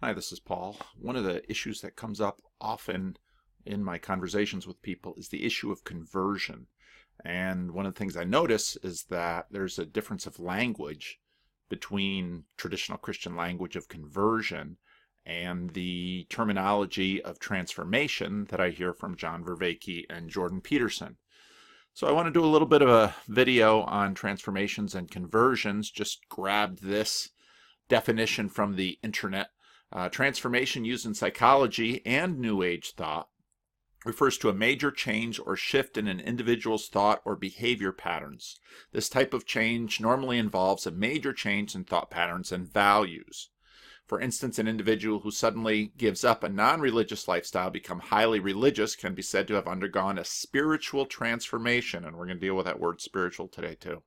Hi, this is Paul. One of the issues that comes up often in my conversations with people is the issue of conversion. And one of the things I notice is that there's a difference of language between traditional Christian language of conversion and the terminology of transformation that I hear from John Vervaeke and Jordan Peterson. So I want to do a little bit of a video on transformations and conversions. Just grabbed this definition from the internet. Transformation used in psychology and New Age thought refers to a major change or shift in an individual's thought or behavior patterns. This type of change normally involves a major change in thought patterns and values. For instance, an individual who suddenly gives up a non-religious lifestyle, become highly religious, can be said to have undergone a spiritual transformation, and we're going to deal with that word spiritual today too.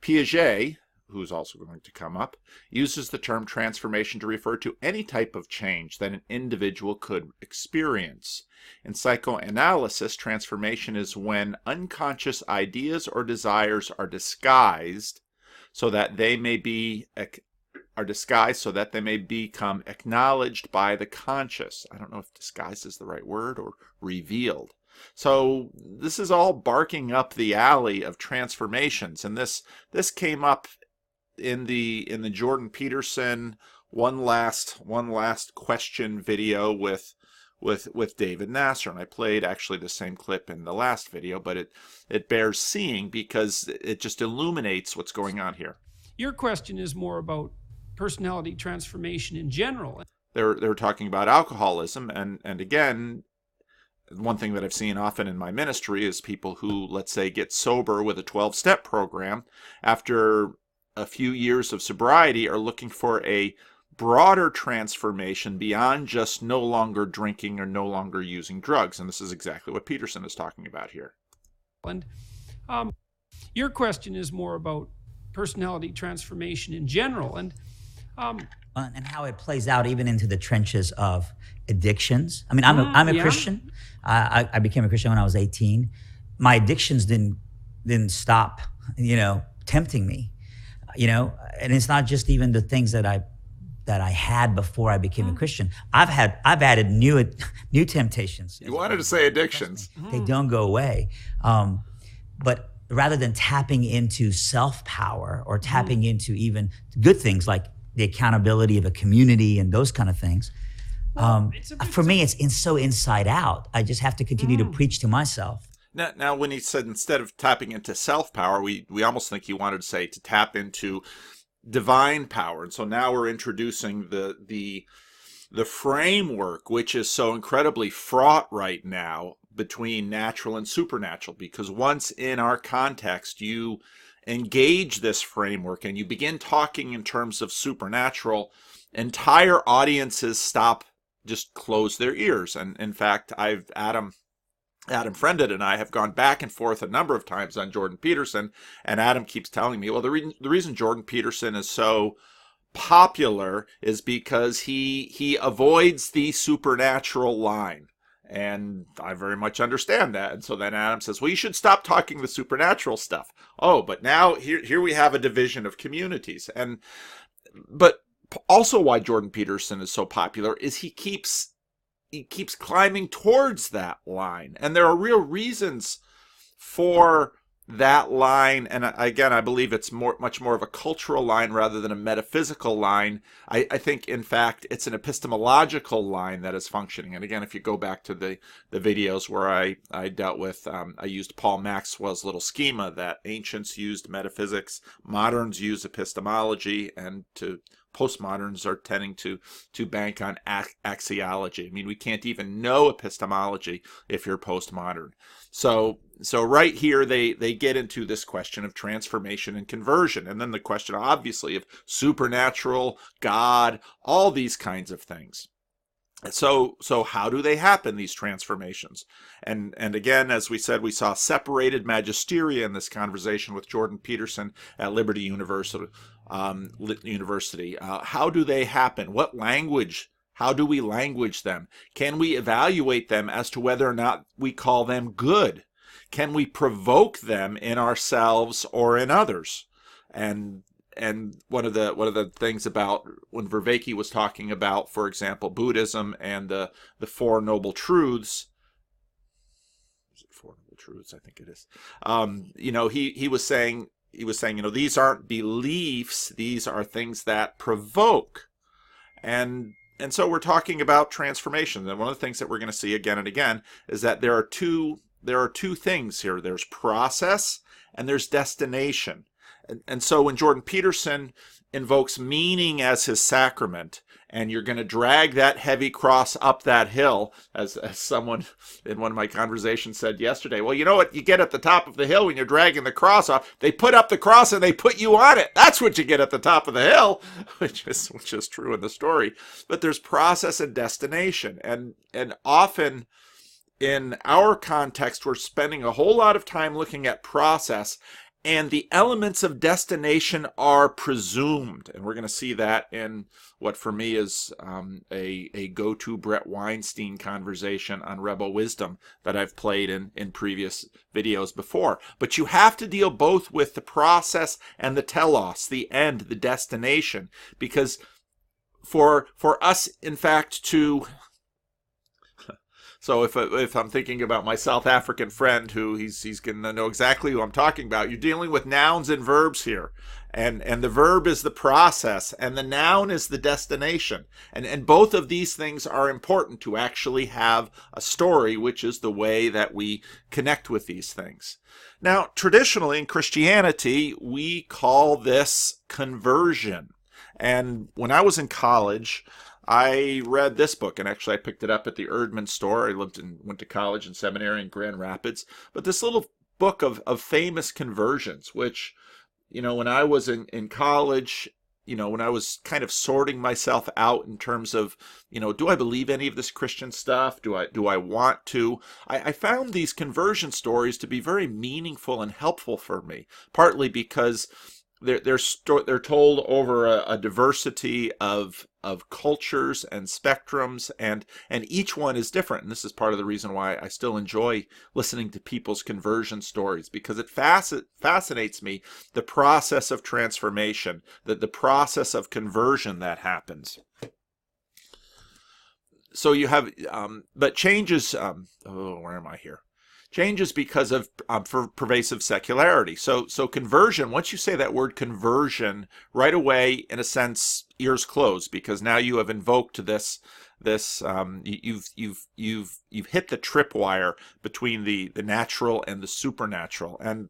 Piaget, who's also going to come up, uses the term transformation to refer to any type of change that an individual could experience. In psychoanalysis, transformation is when unconscious ideas or desires are disguised so that they may become acknowledged by the conscious. I don't know if disguised is the right word, or revealed. So this is all barking up the alley of transformations, and this came up in the Jordan Peterson one last question video with David Nasser, and I played actually the same clip in the last video, but it bears seeing because it just illuminates what's going on here. Your question is more about personality transformation in general. They're talking about alcoholism, and again, one thing that I've seen often in my ministry is people who, let's say, get sober with a 12-step program after a few years of sobriety are looking for a broader transformation beyond just no longer drinking or no longer using drugs. And this is exactly what Peterson is talking about here. And your question is more about personality transformation in general, and how it plays out even into the trenches of addictions. I mean, I'm a Christian. I became a Christian when I was 18. My addictions didn't stop, tempting me. And it's not just even the things that I had before I became a Christian. I've added new temptations. You wanted to say addictions. They don't go away. But rather than tapping into self-power or tapping into even good things like the accountability of a community and those kind of things, for me, it's so inside out. I just have to continue to preach to myself. Now, when he said instead of tapping into self-power, we almost think he wanted to say to tap into divine power. And so now we're introducing the framework, which is so incredibly fraught right now between natural and supernatural, because once in our context you engage this framework and you begin talking in terms of supernatural, entire audiences just close their ears. And in fact, Adam Friended and I have gone back and forth a number of times on Jordan Peterson, and Adam keeps telling me, well, the reason Jordan Peterson is so popular is because he avoids the supernatural line. And I very much understand that. And so then Adam says, well, you should stop talking the supernatural stuff. Oh, but now here we have a division of communities. But also why Jordan Peterson is so popular is he keeps climbing towards that line. And there are real reasons for that line. And again, I believe it's much more of a cultural line rather than a metaphysical line. I think, in fact, it's an epistemological line that is functioning. And again, if you go back to the videos where I dealt with, I used Paul Maxwell's little schema that ancients used metaphysics, moderns use epistemology, and postmoderns are tending to bank on axiology. I mean, we can't even know epistemology if you're postmodern. So right here, they get into this question of transformation and conversion, and then the question, obviously, of supernatural, God, all these kinds of things. So how do they happen, these transformations? And again, as we said, we saw separated magisteria in this conversation with Jordan Peterson at Liberty University. How do they happen? What language? How do we language them? Can we evaluate them as to whether or not we call them good? Can we provoke them in ourselves or in others? And one of the things about when Vervaeke was talking about, for example, Buddhism and the Four Noble Truths. Is it Four Noble Truths? I think it is. He was saying, these aren't beliefs; these are things that provoke. And so we're talking about transformation. And one of the things that we're going to see again and again is that there are two things here. There's process and there's destination. And so when Jordan Peterson invokes meaning as his sacrament, and you're going to drag that heavy cross up that hill, as someone in one of my conversations said yesterday, well, you know what you get at the top of the hill when you're dragging the cross off? They put up the cross and they put you on it. That's what you get at the top of the hill, which is true in the story. But there's process and destination. And often in our context, we're spending a whole lot of time looking at process, and the elements of destination are presumed. And we're going to see that in what for me is a go-to Bret Weinstein conversation on Rebel Wisdom that I've played in previous videos before. But you have to deal both with the process and the telos, the end, the destination. Because for us, in fact, to... So if I'm thinking about my South African friend, who he's going to know exactly who I'm talking about, you're dealing with nouns and verbs here. And the verb is the process, and the noun is the destination. And both of these things are important to actually have a story, which is the way that we connect with these things. Now, traditionally in Christianity, we call this conversion. And when I was in college, I read this book, and actually I picked it up at the Erdman store. I went to college and seminary in Grand Rapids. But this little book of famous conversions, which, when I was in college, when I was kind of sorting myself out in terms of, do I believe any of this Christian stuff? Do I want to? I found these conversion stories to be very meaningful and helpful for me, partly because they're told over a diversity of cultures and spectrums, and each one is different. And this is part of the reason why I still enjoy listening to people's conversion stories, because it fascinates me, the process of transformation, the process of conversion that happens. So you have, but changes. Where am I here? Changes because of pervasive secularity. So conversion, once you say that word conversion, right away, in a sense, ears close, because now you have invoked this you've hit the tripwire between the natural and the supernatural. And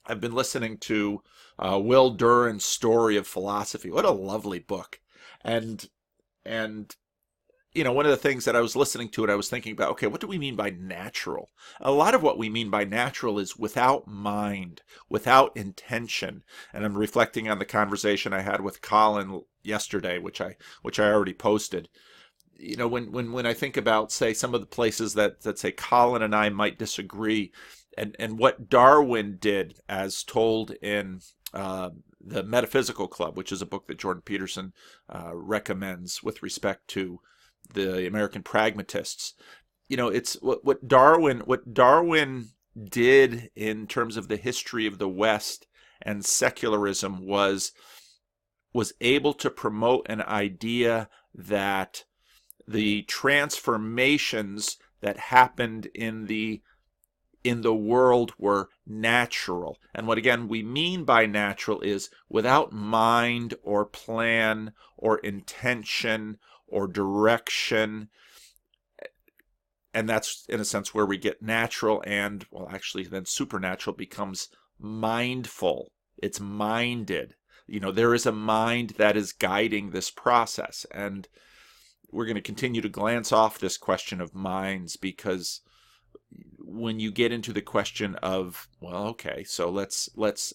I've been listening to Will Durant's Story of Philosophy. What a lovely book. And one of the things that I was listening to, and I was thinking about, okay, what do we mean by natural? A lot of what we mean by natural is without mind, without intention. And I'm reflecting on the conversation I had with Colin yesterday, which I already posted. When I think about, say, some of the places that say Colin and I might disagree, and what Darwin did, as told in the Metaphysical Club, which is a book that Jordan Peterson recommends with respect to the American pragmatists. It's what Darwin did in terms of the history of the West and secularism was able to promote an idea that the transformations that happened in the world were natural. And what, again, we mean by natural is without mind or plan or intention or direction. And that's, in a sense, where we get natural, and, well, actually then supernatural becomes mindful. It's minded. There is a mind that is guiding this process. And we're going to continue to glance off this question of minds, because when you get into the question of, well, okay, so let's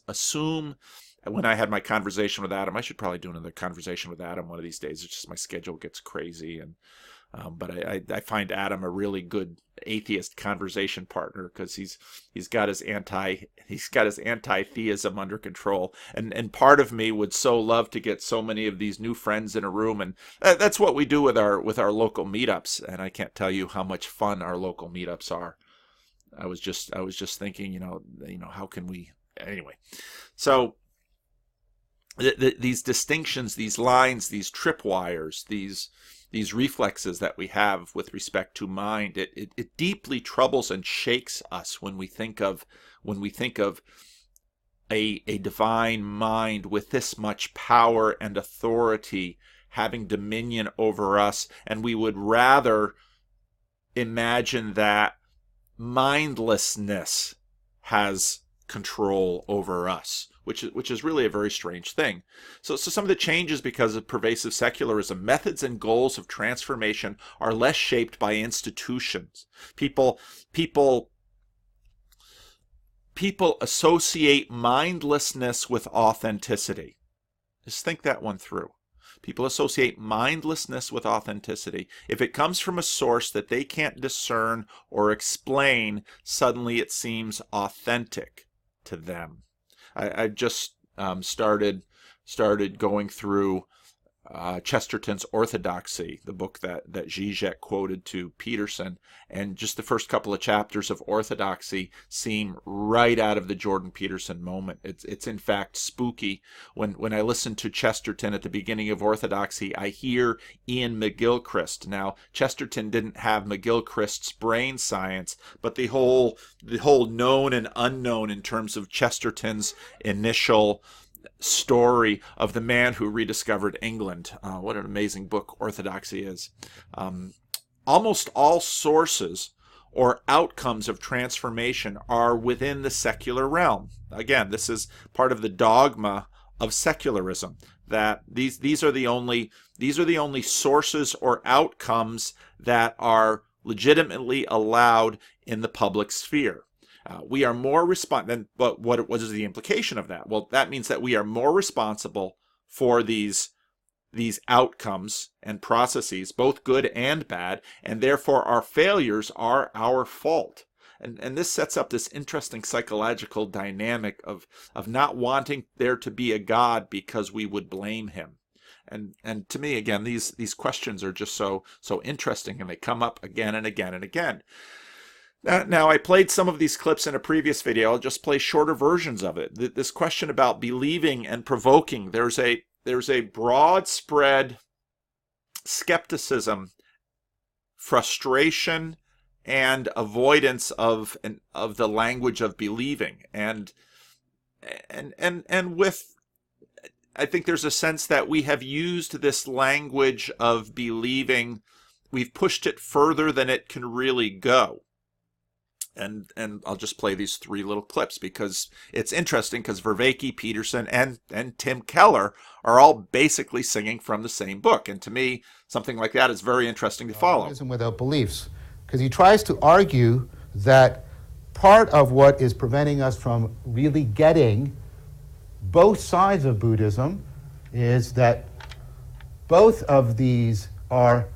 assume. When I had my conversation with Adam, I should probably do another conversation with Adam one of these days. It's just my schedule gets crazy, and but I find Adam a really good atheist conversation partner, because he's got his anti-theism under control, and part of me would so love to get so many of these new friends in a room, and that's what we do with our local meetups. And I can't tell you how much fun our local meetups are. I was just thinking, how can we, anyway, so. these distinctions, these lines, these tripwires, these reflexes that we have with respect to mind, it deeply troubles and shakes us when we think of a divine mind with this much power and authority having dominion over us, and we would rather imagine that mindlessness has control over us, which is really a very strange thing. So some of the changes because of pervasive secularism, methods and goals of transformation are less shaped by institutions. People associate mindlessness with authenticity. Just think that one through. People associate mindlessness with authenticity. If it comes from a source that they can't discern or explain, suddenly it seems authentic to them. I just started going through Chesterton's Orthodoxy, the book that Zizek quoted to Peterson, and just the first couple of chapters of Orthodoxy seem right out of the Jordan Peterson moment. It's in fact spooky. When I listen to Chesterton at the beginning of Orthodoxy, I hear Ian McGilchrist. Now, Chesterton didn't have McGilchrist's brain science, but the whole known and unknown in terms of Chesterton's initial story of the man who rediscovered England. What an amazing book Orthodoxy is. Almost all sources or outcomes of transformation are within the secular realm. Again, this is part of the dogma of secularism, that these are the only sources or outcomes that are legitimately allowed in the public sphere. We are more but what is the implication of that? Well, that means that we are more responsible for these outcomes and processes, both good and bad, and therefore our failures are our fault. And this sets up this interesting psychological dynamic of not wanting there to be a God because we would blame him. And to me, again, these questions are just so interesting, and they come up again and again and again. Now, I played some of these clips in a previous video. I'll just play shorter versions of it. This question about believing and provoking, there's a broad spread skepticism, frustration, and avoidance of the language of believing. And with, I think there's a sense that we have used this language of believing, we've pushed it further than it can really go. And I'll just play these three little clips because it's interesting, because Vervaeke, Peterson, and Tim Keller are all basically singing from the same book. And to me, something like that is very interesting to follow. Buddhism without beliefs, because he tries to argue that part of what is preventing us from really getting both sides of Buddhism is that both of these are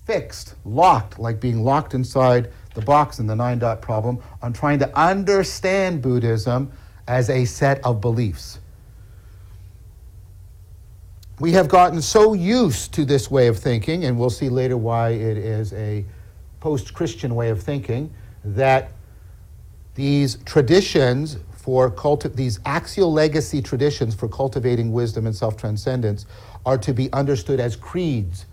fixed, locked, like being locked inside the box in the 9-dot problem, on trying to understand Buddhism as a set of beliefs. We have gotten so used to this way of thinking, and we'll see later why it is a post-Christian way of thinking, that these traditions for these axial legacy traditions for cultivating wisdom and self-transcendence are to be understood as creeds,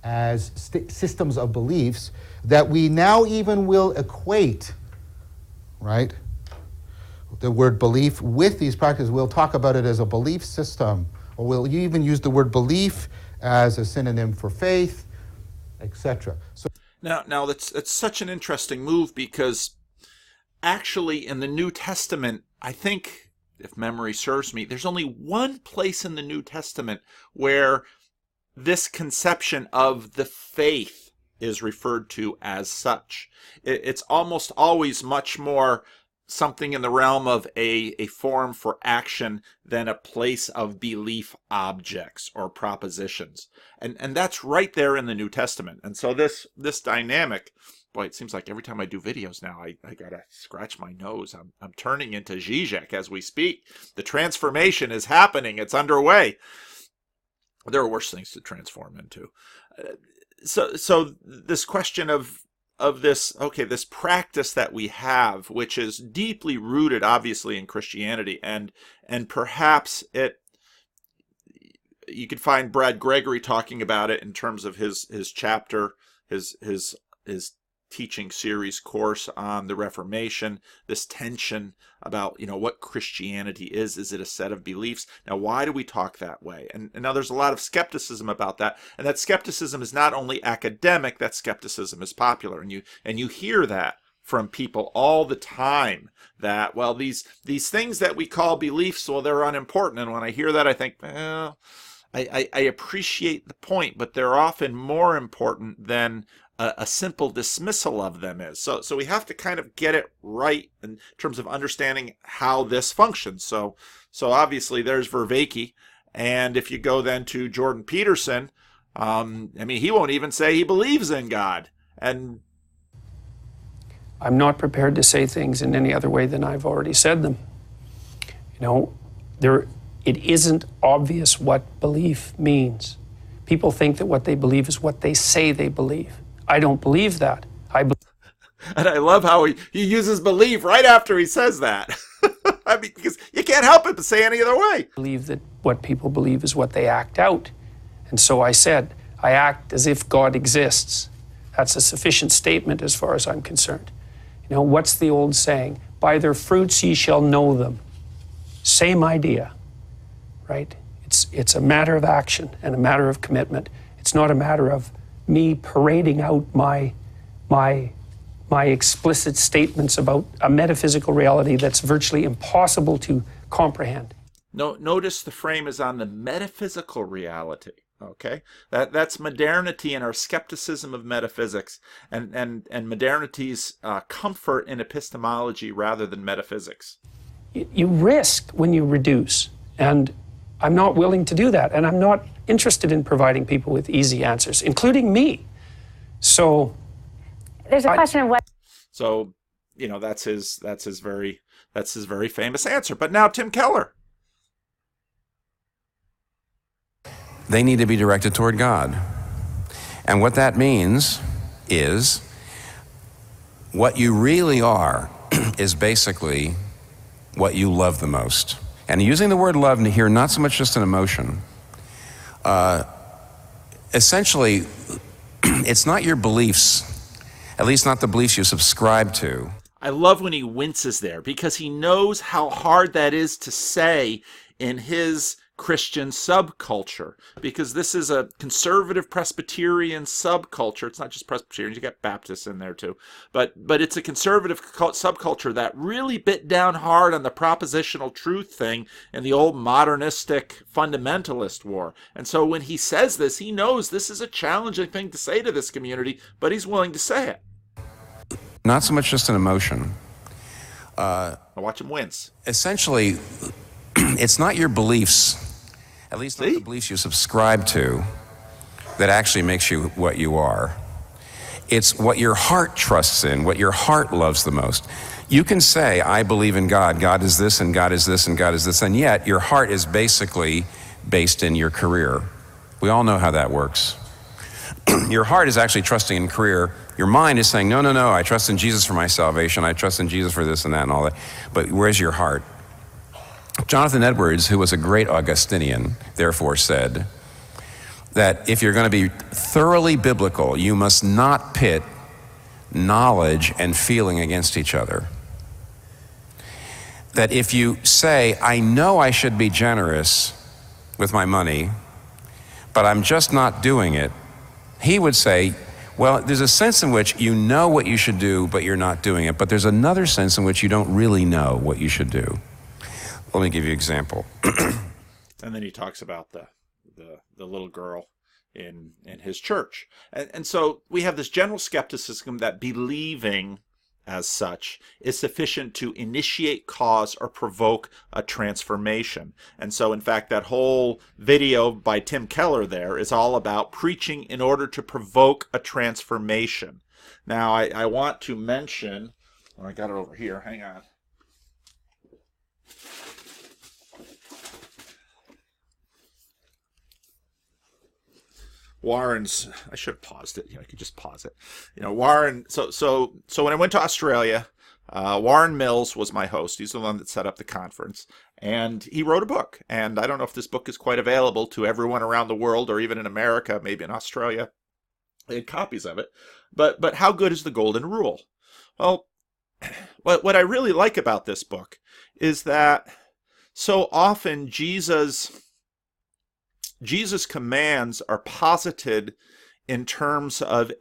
as systems of beliefs, that we now even will equate, right, the word belief with these practices. We'll talk about it as a belief system, or we'll even use the word belief as a synonym for faith, etc. So now that's such an interesting move, because actually in the New Testament, I think, if memory serves me, there's only one place in the New Testament where this conception of the faith is referred to as such. It's almost always much more something in the realm of a form for action than a place of belief objects or propositions. And that's right there in the New Testament. And so this dynamic, boy, it seems like every time I do videos now, I gotta scratch my nose. I'm turning into Zizek as we speak. The transformation is happening. It's underway. There are worse things to transform into. So this question of this, okay, this practice that we have, which is deeply rooted, obviously, in Christianity, and perhaps you could find Brad Gregory talking about it in terms of his chapter, his teaching series course on the Reformation, this tension about, what Christianity is. Is it a set of beliefs? Now, why do we talk that way? And now there's a lot of skepticism about that, and that skepticism is not only academic, that skepticism is popular, and you hear that from people all the time, that, well, these things that we call beliefs, well, they're unimportant. And when I hear that, I think, well, I appreciate the point, but they're often more important than a simple dismissal of them is. So we have to kind of get it right in terms of understanding how this functions. So obviously there's Vervaeke, and if you go then to Jordan Peterson, he won't even say he believes in God. And I'm not prepared to say things in any other way than I've already said them. It isn't obvious what belief means. People think that what they believe is what they say they believe. I don't believe that. And I love how he uses believe right after he says that. Because you can't help it but say any other way. I believe that what people believe is what they act out. And so I said, I act as if God exists. That's a sufficient statement as far as I'm concerned. What's the old saying? By their fruits ye shall know them. Same idea, right? It's a matter of action and a matter of commitment. It's not a matter of me parading out my explicit statements about a metaphysical reality that's virtually impossible to comprehend. No, notice the frame is on the metaphysical reality. Okay, that's modernity and our skepticism of metaphysics, and modernity's comfort in epistemology rather than metaphysics. You risk when you reduce, and I'm not willing to do that, and I'm not interested in providing people with easy answers, including me. So there's a question of what. So that's his very famous answer. But now Tim Keller. They need to be directed toward God. And what that means is what you really are is basically what you love the most. And using the word love here, not so much just an emotion. Essentially, it's not your beliefs, at least not the beliefs you subscribe to. I love when he winces there, because he knows how hard that is to say in his Christian subculture, because this is a conservative Presbyterian subculture. It's not just Presbyterians, you got Baptists in there too, but it's a conservative subculture that really bit down hard on the propositional truth thing in the old modernistic fundamentalist war. And so when he says this, he knows this is a challenging thing to say to this community, but he's willing to say it. Not so much just an emotion. I watch him wince. Essentially, it's not your beliefs, at least not the beliefs you subscribe to, that actually makes you what you are. It's what your heart trusts in, what your heart loves the most. You can say, I believe in God, God is this, and God is this, and God is this, and yet your heart is basically based in your career. We all know how that works. Your heart is actually trusting in career. Your mind is saying, no, I trust in Jesus for my salvation, I trust in Jesus for this and that and all that. But where's your heart? Jonathan Edwards, who was a great Augustinian, therefore said that if you're going to be thoroughly biblical, you must not pit knowledge and feeling against each other. That if you say, I know I should be generous with my money, but I'm just not doing it, he would say, well, there's a sense in which you know what you should do, but you're not doing it. But there's another sense in which you don't really know what you should do. Let me give you an example. And then he talks about the little girl in his church. And so we have this general skepticism that believing as such is sufficient to initiate, cause, or provoke a transformation. And so, in fact, that whole video by Tim Keller there is all about preaching in order to provoke a transformation. Now, I want to mention, I got it over here, hang on. Warren's, I should have paused it. I could just pause it. Warren. So when I went to Australia, Warren Mills was my host. He's the one that set up the conference, and he wrote a book. And I don't know if this book is quite available to everyone around the world, or even in America, maybe in Australia. They had copies of it. But how good is the Golden Rule? Well, what I really like about this book is that so often Jesus' commands are posited in terms of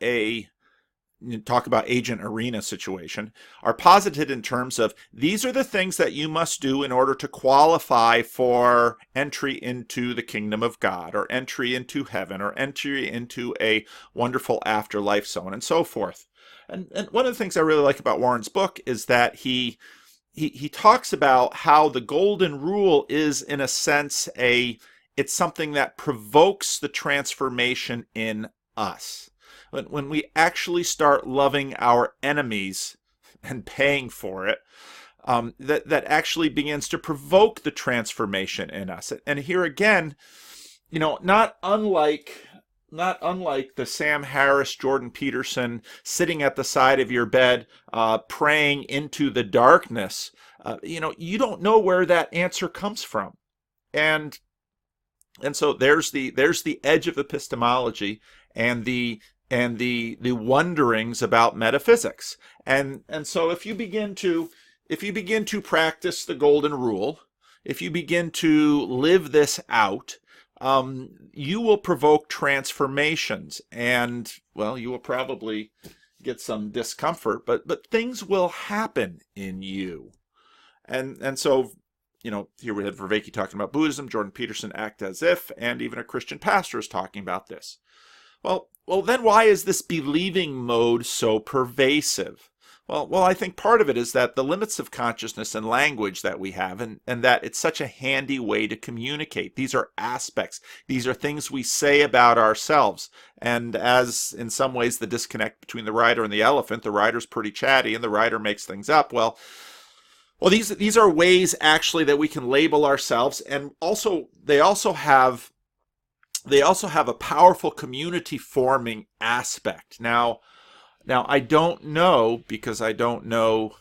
talk about agent arena situation, are posited in terms of these are the things that you must do in order to qualify for entry into the kingdom of God, or entry into heaven, or entry into a wonderful afterlife, so on and so forth. And one of the things I really like about Warren's book is that he talks about how the Golden Rule is, in a sense, it's something that provokes the transformation in us. When we actually start loving our enemies and paying for it, that actually begins to provoke the transformation in us. And here again, not unlike the Sam Harris, Jordan Peterson sitting at the side of your bed, praying into the darkness, you don't know where that answer comes from. And so there's the edge of epistemology and the wonderings about metaphysics. And so if you begin to practice the Golden Rule, if you begin to live this out, you will provoke transformations, and you will probably get some discomfort, but things will happen in you. And so here we have Vervaeke talking about Buddhism, Jordan Peterson, Act As If, and even a Christian pastor is talking about this. Well, then why is this believing mode so pervasive? Well, I think part of it is that the limits of consciousness and language that we have, and that it's such a handy way to communicate. These are aspects. These are things we say about ourselves. And as in some ways the disconnect between the rider and the elephant, the rider's pretty chatty and the rider makes things up. Well, these are ways actually that we can label ourselves, and also they also have a powerful community forming aspect. Now I don't know, because I don't know.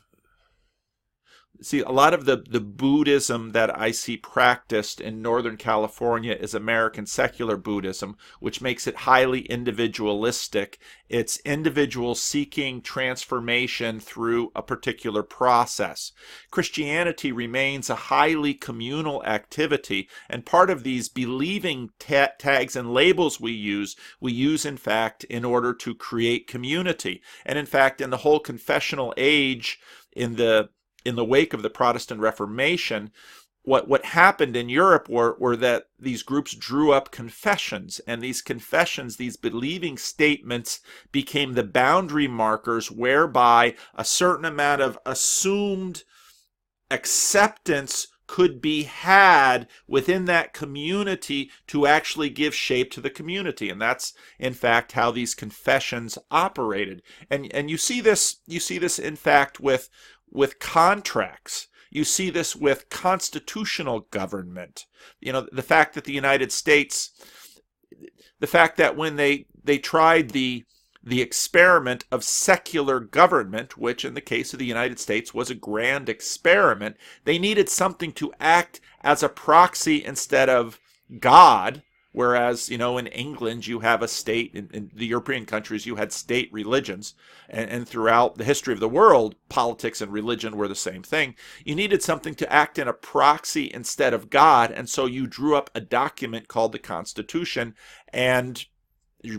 See, a lot of the Buddhism that I see practiced in Northern California is American secular Buddhism, which makes it highly individualistic. It's individuals seeking transformation through a particular process. Christianity remains a highly communal activity, and part of these believing tags and labels we use in fact in order to create community. And in fact, in the whole confessional age, in the wake of the Protestant Reformation, what happened in Europe were that these groups drew up confessions, and these confessions, these believing statements, became the boundary markers whereby a certain amount of assumed acceptance could be had within that community to actually give shape to the community. And that's in fact how these confessions operated. And you see this in fact with contracts. You see this with constitutional government. The fact that the United States, the fact that when they tried the experiment of secular government, which in the case of the United States was a grand experiment, they needed something to act as a proxy instead of God. Whereas, in England, you have a state, in the European countries, you had state religions, and throughout the history of the world, politics and religion were the same thing. You needed something to act in a proxy instead of God, and so you drew up a document called the Constitution, and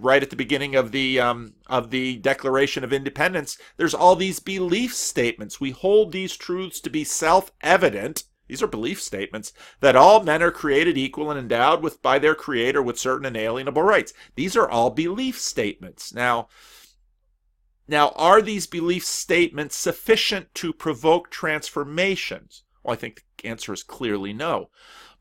right at the beginning of the Declaration of Independence, there's all these belief statements. We hold these truths to be self-evident. These are belief statements that all men are created equal and endowed by their Creator with certain inalienable rights. These are all belief statements. Now, are these belief statements sufficient to provoke transformations? Well, I think the answer is clearly no.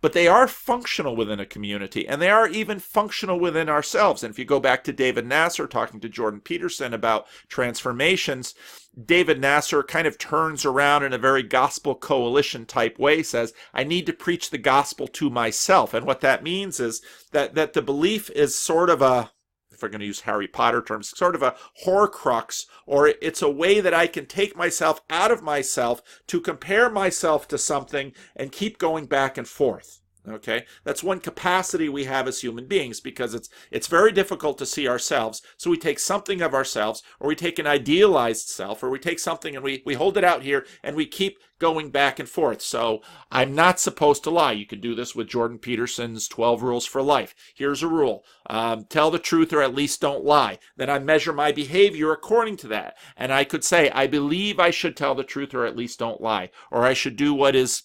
But they are functional within a community, and they are even functional within ourselves. And if you go back to David Nasser talking to Jordan Peterson about transformations, David Nasser kind of turns around in a very gospel coalition type way, says, I need to preach the gospel to myself. And what that means is that the belief is sort of a if we're going to use Harry Potter terms, sort of a horcrux, or it's a way that I can take myself out of myself to compare myself to something and keep going back and forth. Okay, that's one capacity we have as human beings, because it's very difficult to see ourselves. So we take something of ourselves, or we take an idealized self, or we take something and we hold it out here and we keep going back and forth. So I'm not supposed to lie. You can do this with Jordan Peterson's 12 Rules for Life. Here's a rule. Tell the truth, or at least don't lie. Then I measure my behavior according to that. And I could say, I believe I should tell the truth, or at least don't lie. Or I should do what is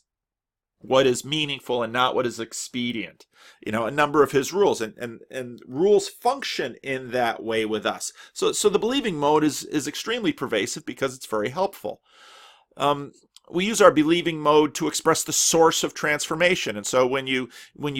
meaningful and not what is expedient. You know, a number of his rules, and rules function in that way with us. So the believing mode is extremely pervasive because it's very helpful. We use our believing mode to express the source of transformation. And so when you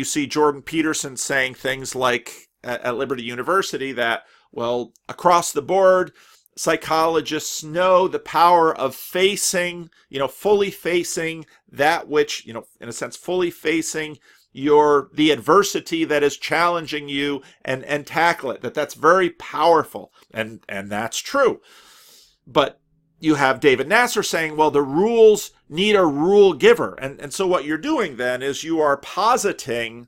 see Jordan Peterson saying things like at Liberty University that, well, across the board, psychologists know the power of facing, fully facing that which, in a sense, fully facing the adversity that is challenging you and tackle it. That's very powerful. And that's true. But you have David Nasser saying, well, the rules need a rule giver. And so what you're doing then is you are positing,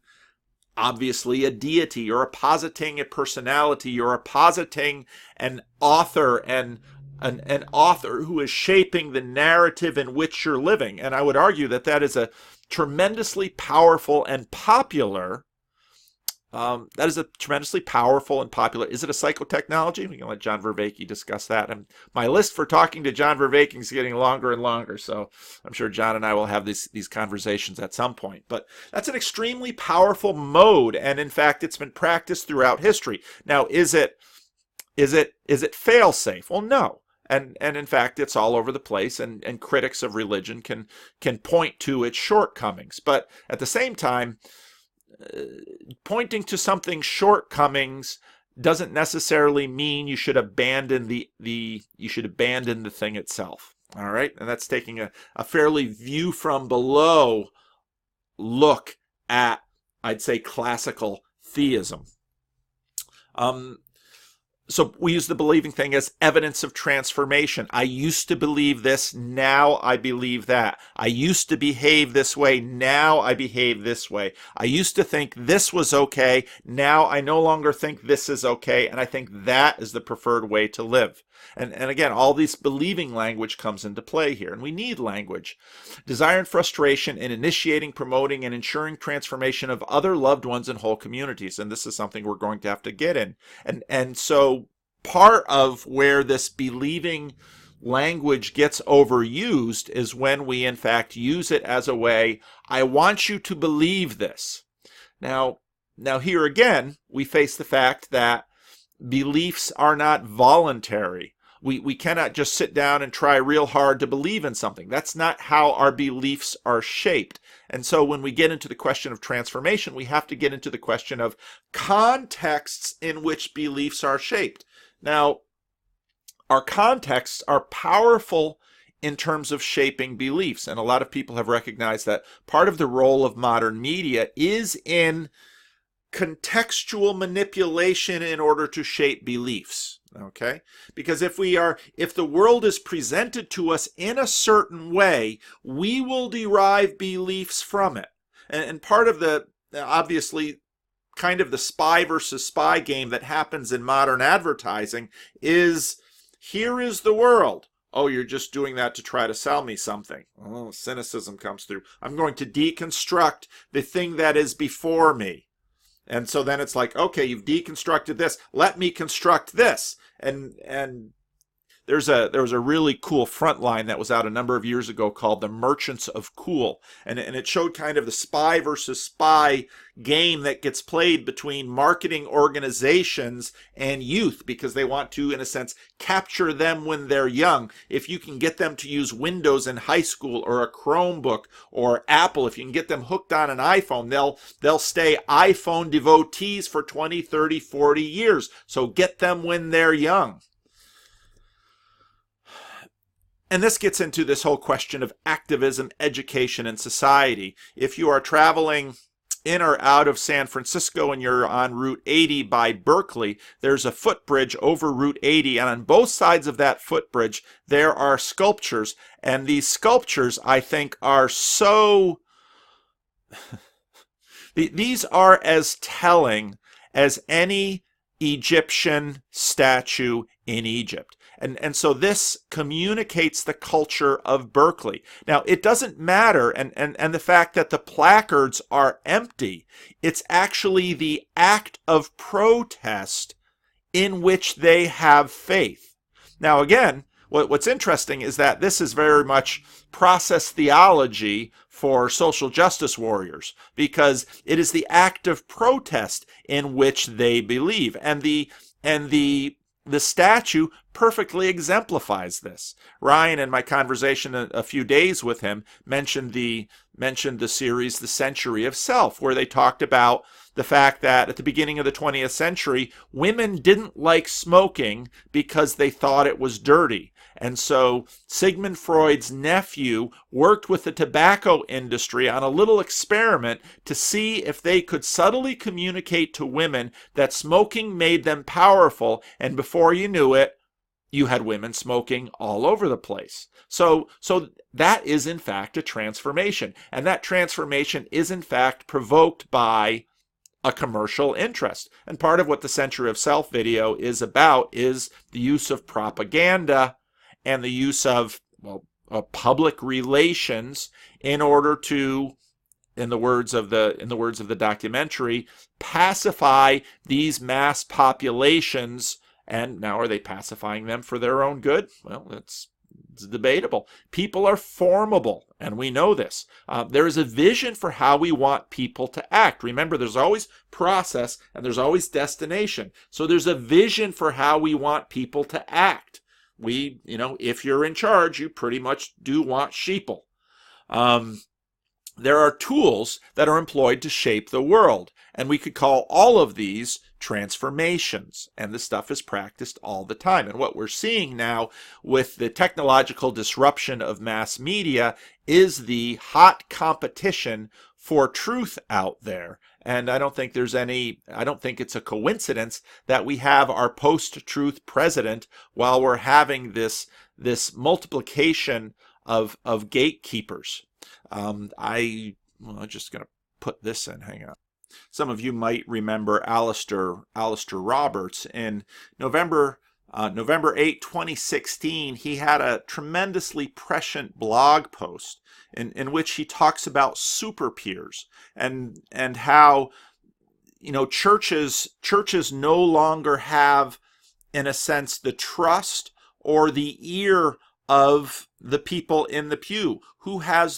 obviously, a deity. You're positing a personality. You're positing an author, and an author who is shaping the narrative in which you're living. And I would argue that is a tremendously powerful and popular is it a psychotechnology? We can let John Vervaeke discuss that. And my list for talking to John Vervaeke is getting longer and longer, so I'm sure John and I will have these conversations at some point. But that's an extremely powerful mode, and in fact, it's been practiced throughout history. Now, is it fail-safe? Well, no. And in fact, it's all over the place, and critics of religion can point to its shortcomings. But at the same time, pointing to something's shortcomings doesn't necessarily mean you should abandon the thing itself. All right, and that's taking a fairly view from below look at, I'd say, classical theism. So we use the believing thing as evidence of transformation. I used to believe this, now I believe that. I used to behave this way, now I behave this way. I used to think this was okay, now I no longer think this is okay, and I think that is the preferred way to live. And again, all this believing language comes into play here, and we need language. Desire and frustration in initiating, promoting, and ensuring transformation of other loved ones and whole communities, and this is something we're going to have to get in. And so part of where this believing language gets overused is when we in fact use it as a way, I want you to believe this. Now here again, we face the fact that beliefs are not voluntary. We cannot just sit down and try real hard to believe in something. That's not how our beliefs are shaped. And so when we get into the question of transformation, we have to get into the question of contexts in which beliefs are shaped. Now, our contexts are powerful in terms of shaping beliefs. And a lot of people have recognized that part of the role of modern media is in contextual manipulation in order to shape beliefs. Okay? Because if the world is presented to us in a certain way, we will derive beliefs from it. And part of the, obviously, kind of the spy versus spy game that happens in modern advertising is, here is the world. Oh, you're just doing that to try to sell me something. Oh, cynicism comes through. I'm going to deconstruct the thing that is before me. And so then it's like, okay, you've deconstructed this. Let me construct this. And there was a really cool front line that was out a number of years ago called The Merchants of Cool. And it showed kind of the spy versus spy game that gets played between marketing organizations and youth, because they want to, in a sense, capture them when they're young. If you can get them to use Windows in high school, or a Chromebook, or Apple, if you can get them hooked on an iPhone, they'll stay iPhone devotees for 20, 30, 40 years. So get them when they're young. And this gets into this whole question of activism, education, and society. If you are traveling in or out of San Francisco and you're on Route 80 by Berkeley, there's a footbridge over Route 80, and on both sides of that footbridge there are sculptures, and these sculptures, I think, are so these are as telling as any Egyptian statue in Egypt. And so this communicates the culture of Berkeley. Now, it doesn't matter, and the fact that the placards are empty, it's actually the act of protest in which they have faith. Now, again, what's interesting is that this is very much process theology for social justice warriors, because it is the act of protest in which they believe. And the statue perfectly exemplifies this. Ryan, in my conversation a few days with him, mentioned the series The Century of Self, where they talked about the fact that at the beginning of the 20th century, women didn't like smoking because they thought it was dirty. And so Sigmund Freud's nephew worked with the tobacco industry on a little experiment to see if they could subtly communicate to women that smoking made them powerful, and before you knew it, you had women smoking all over the place. So that is in fact a transformation, and that transformation is in fact provoked by a commercial interest. And part of what the Century of Self video is about is the use of propaganda and the use of public relations in order to, in the words of the documentary, pacify these mass populations. And now, are they pacifying them for their own good? Well, it's debatable. People are formable, and we know this. There is a vision for how we want people to act. Remember, there's always process and there's always destination. So there's a vision for how we want people to act. If you're in charge, you pretty much do want sheeple. There are tools that are employed to shape the world, and we could call all of these transformations, and this stuff is practiced all the time. And what we're seeing now with the technological disruption of mass media is the hot competition for truth out there. And I don't think it's a coincidence that we have our post-truth president while we're having this multiplication of gatekeepers. I'm just going to put this in. Hang on. Some of you might remember Alistair Roberts. In November 8, 2016, he had a tremendously prescient blog post in which he talks about super peers and how churches no longer have, in a sense, the trust or the ear of the people in the pew. Who has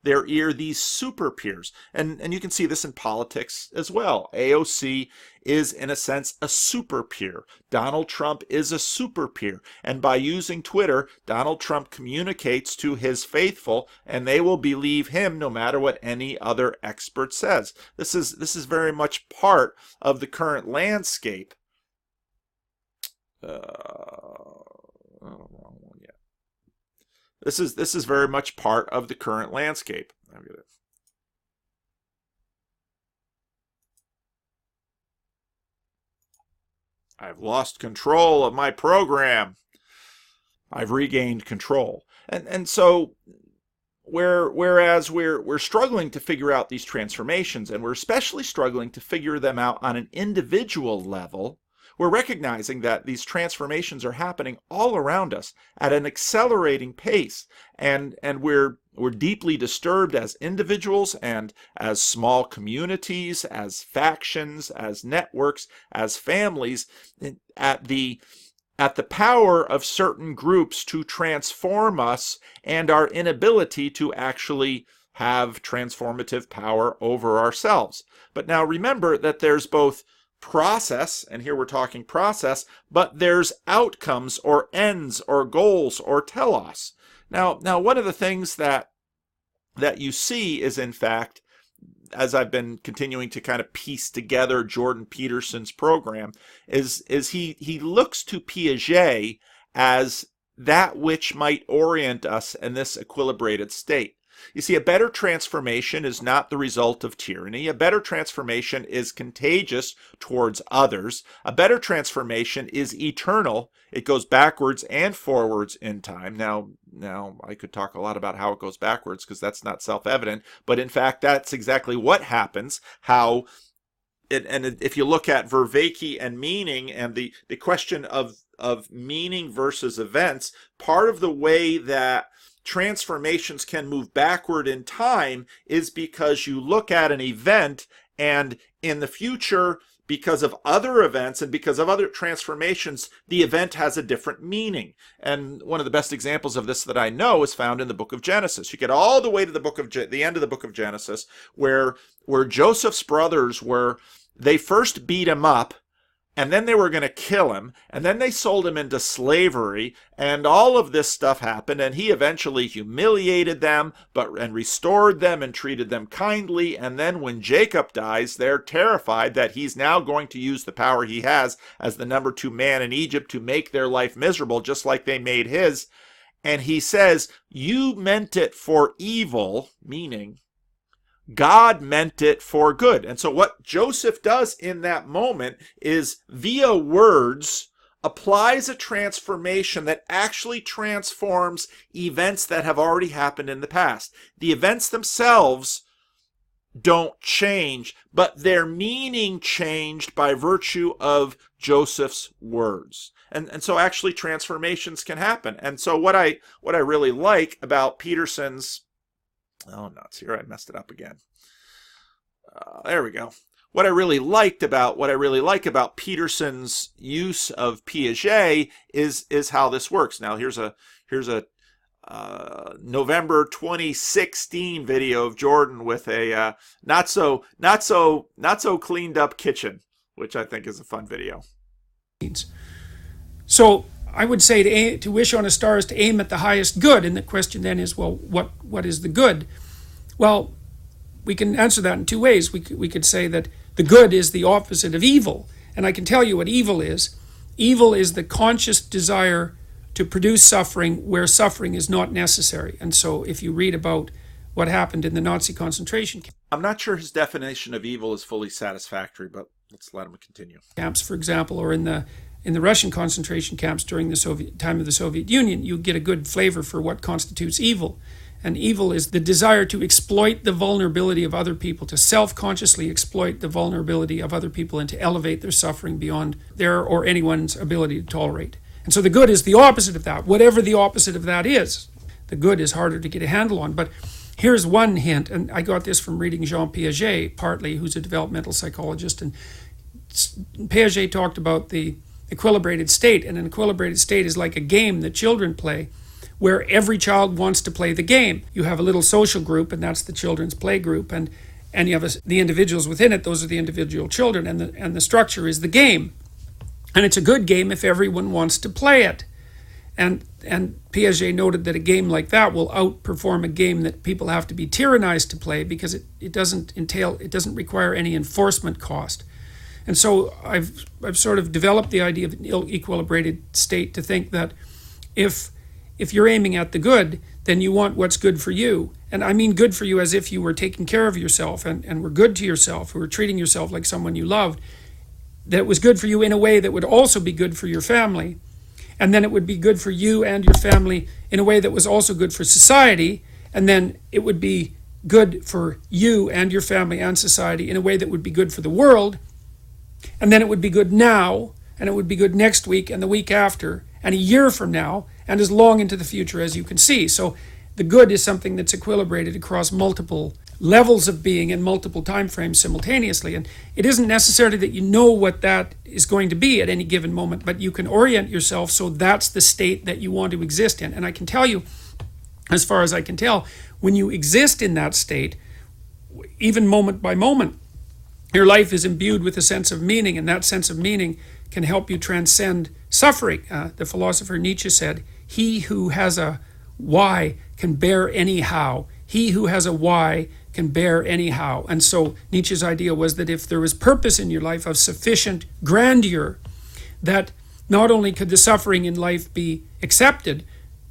their ear? These super peers. And you can see this in politics as well. AOC is, in a sense, a super peer. Donald Trump is a super peer. And by using Twitter, Donald Trump communicates to his faithful, and they will believe him no matter what any other expert says. This is very much part of the current landscape. This is very much part of the current landscape. I've lost control of my program. I've regained control. And so whereas we're struggling to figure out these transformations, and we're especially struggling to figure them out on an individual level, we're recognizing that these transformations are happening all around us at an accelerating pace, and we're deeply disturbed as individuals and as small communities, as factions, as networks, as families, at the power of certain groups to transform us and our inability to actually have transformative power over ourselves. But now remember that there's both process, and here we're talking process, but there's outcomes or ends or goals or telos. Now one of the things that you see is, in fact, as I've been continuing to kind of piece together Jordan Peterson's program, is he looks to Piaget as that which might orient us in this equilibrated state. You see, a better transformation is not the result of tyranny. A better transformation is contagious towards others. A better transformation is eternal. It goes backwards and forwards in time. Now I could talk a lot about how it goes backwards because that's not self-evident, but in fact, that's exactly what happens. And if you look at Vervaeke and meaning and the question of meaning versus events, part of the way that transformations can move backward in time is because you look at an event, and in the future, because of other events and because of other transformations, the event has a different meaning. And one of the best examples of this that I know is found in the book of Genesis. You get all the way to the end of the book of Genesis, where Joseph's brothers they first beat him up, and then they were going to kill him, and then they sold him into slavery, and all of this stuff happened, and he eventually humiliated them and restored them and treated them kindly. And then when Jacob dies, they're terrified that he's now going to use the power he has as the number 2 man in Egypt to make their life miserable, just like they made his. And he says, "You meant it for evil," meaning God meant it for good. And so what Joseph does in that moment is, via words, applies a transformation that actually transforms events that have already happened in the past. The events themselves don't change, but their meaning changed by virtue of Joseph's words. And so actually transformations can happen. And so what I really like about Peterson's here I messed it up again. There we go. What I really like about Peterson's use of Piaget is how this works. Now here's a November 2016 video of Jordan with a not so cleaned up kitchen, which I think is a fun video. So I would say to wish on a star is to aim at the highest good, and the question then is, well, what is the good? Well, we can answer that in two ways. We could say that the good is the opposite of evil, and I can tell you what evil is. Evil is the conscious desire to produce suffering where suffering is not necessary. And so if you read about what happened in the Nazi concentration camp, I'm not sure his definition of evil is fully satisfactory, but let's let him continue. Camps, for example, or in the Russian concentration camps during the time of the Soviet Union, you get a good flavor for what constitutes evil. And evil is the desire to exploit the vulnerability of other people, to self-consciously exploit the vulnerability of other people and to elevate their suffering beyond their or anyone's ability to tolerate. And so the good is the opposite of that, whatever the opposite of that is. The good is harder to get a handle on. But here's one hint, and I got this from reading Jean Piaget, partly, who's a developmental psychologist. And Piaget talked about the equilibrated state, and an equilibrated state is like a game that children play, where every child wants to play the game. You have a little social group, and that's the children's play group, and you have the individuals within it, those are the individual children, and the structure is the game. And it's a good game if everyone wants to play it. And Piaget noted that a game like that will outperform a game that people have to be tyrannized to play, because it doesn't require any enforcement cost. And so I've sort of developed the idea of an equilibrated state to think that if you're aiming at the good, then you want what's good for you. And I mean good for you as if you were taking care of yourself and were good to yourself, were treating yourself like someone you loved, that was good for you in a way that would also be good for your family. And then it would be good for you and your family in a way that was also good for society. And then it would be good for you and your family and society in a way that would be good for the world. And then it would be good now, and it would be good next week and the week after, and a year from now, and as long into the future as you can see. So the good is something that's equilibrated across multiple levels of being in multiple time frames simultaneously. And it isn't necessarily that you know what that is going to be at any given moment, but you can orient yourself so that's the state that you want to exist in. And I can tell you, as far as I can tell, when you exist in that state, even moment by moment, your life is imbued with a sense of meaning, and that sense of meaning can help you transcend suffering. The philosopher Nietzsche said, "He who has a why can bear any how. He who has a why can bear any how." And so Nietzsche's idea was that if there was purpose in your life of sufficient grandeur, that not only could the suffering in life be accepted,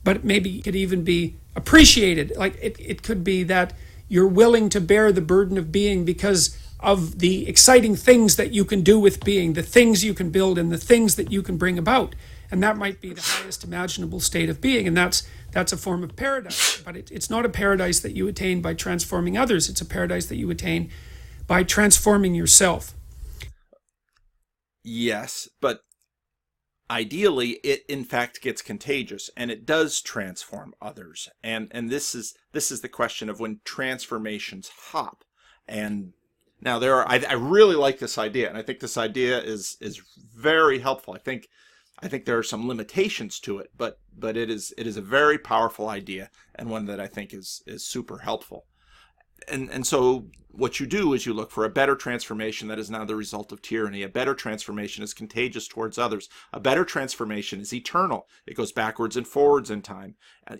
but maybe it could even be appreciated. Like it could be that you're willing to bear the burden of being because of the exciting things that you can do with being, the things you can build and the things that you can bring about. And that might be the highest imaginable state of being. And that's a form of paradise. But it's not a paradise that you attain by transforming others. It's a paradise that you attain by transforming yourself. Yes, but ideally it in fact gets contagious, and it does transform others. And this is the question of when transformations hop. And now I really like this idea, and I think this idea is very helpful. I think there are some limitations to it, but it is a very powerful idea, and one that I think is super helpful. And so what you do is you look for a better transformation that is not the result of tyranny. A better transformation is contagious towards others. A better transformation is eternal. It goes backwards and forwards in time.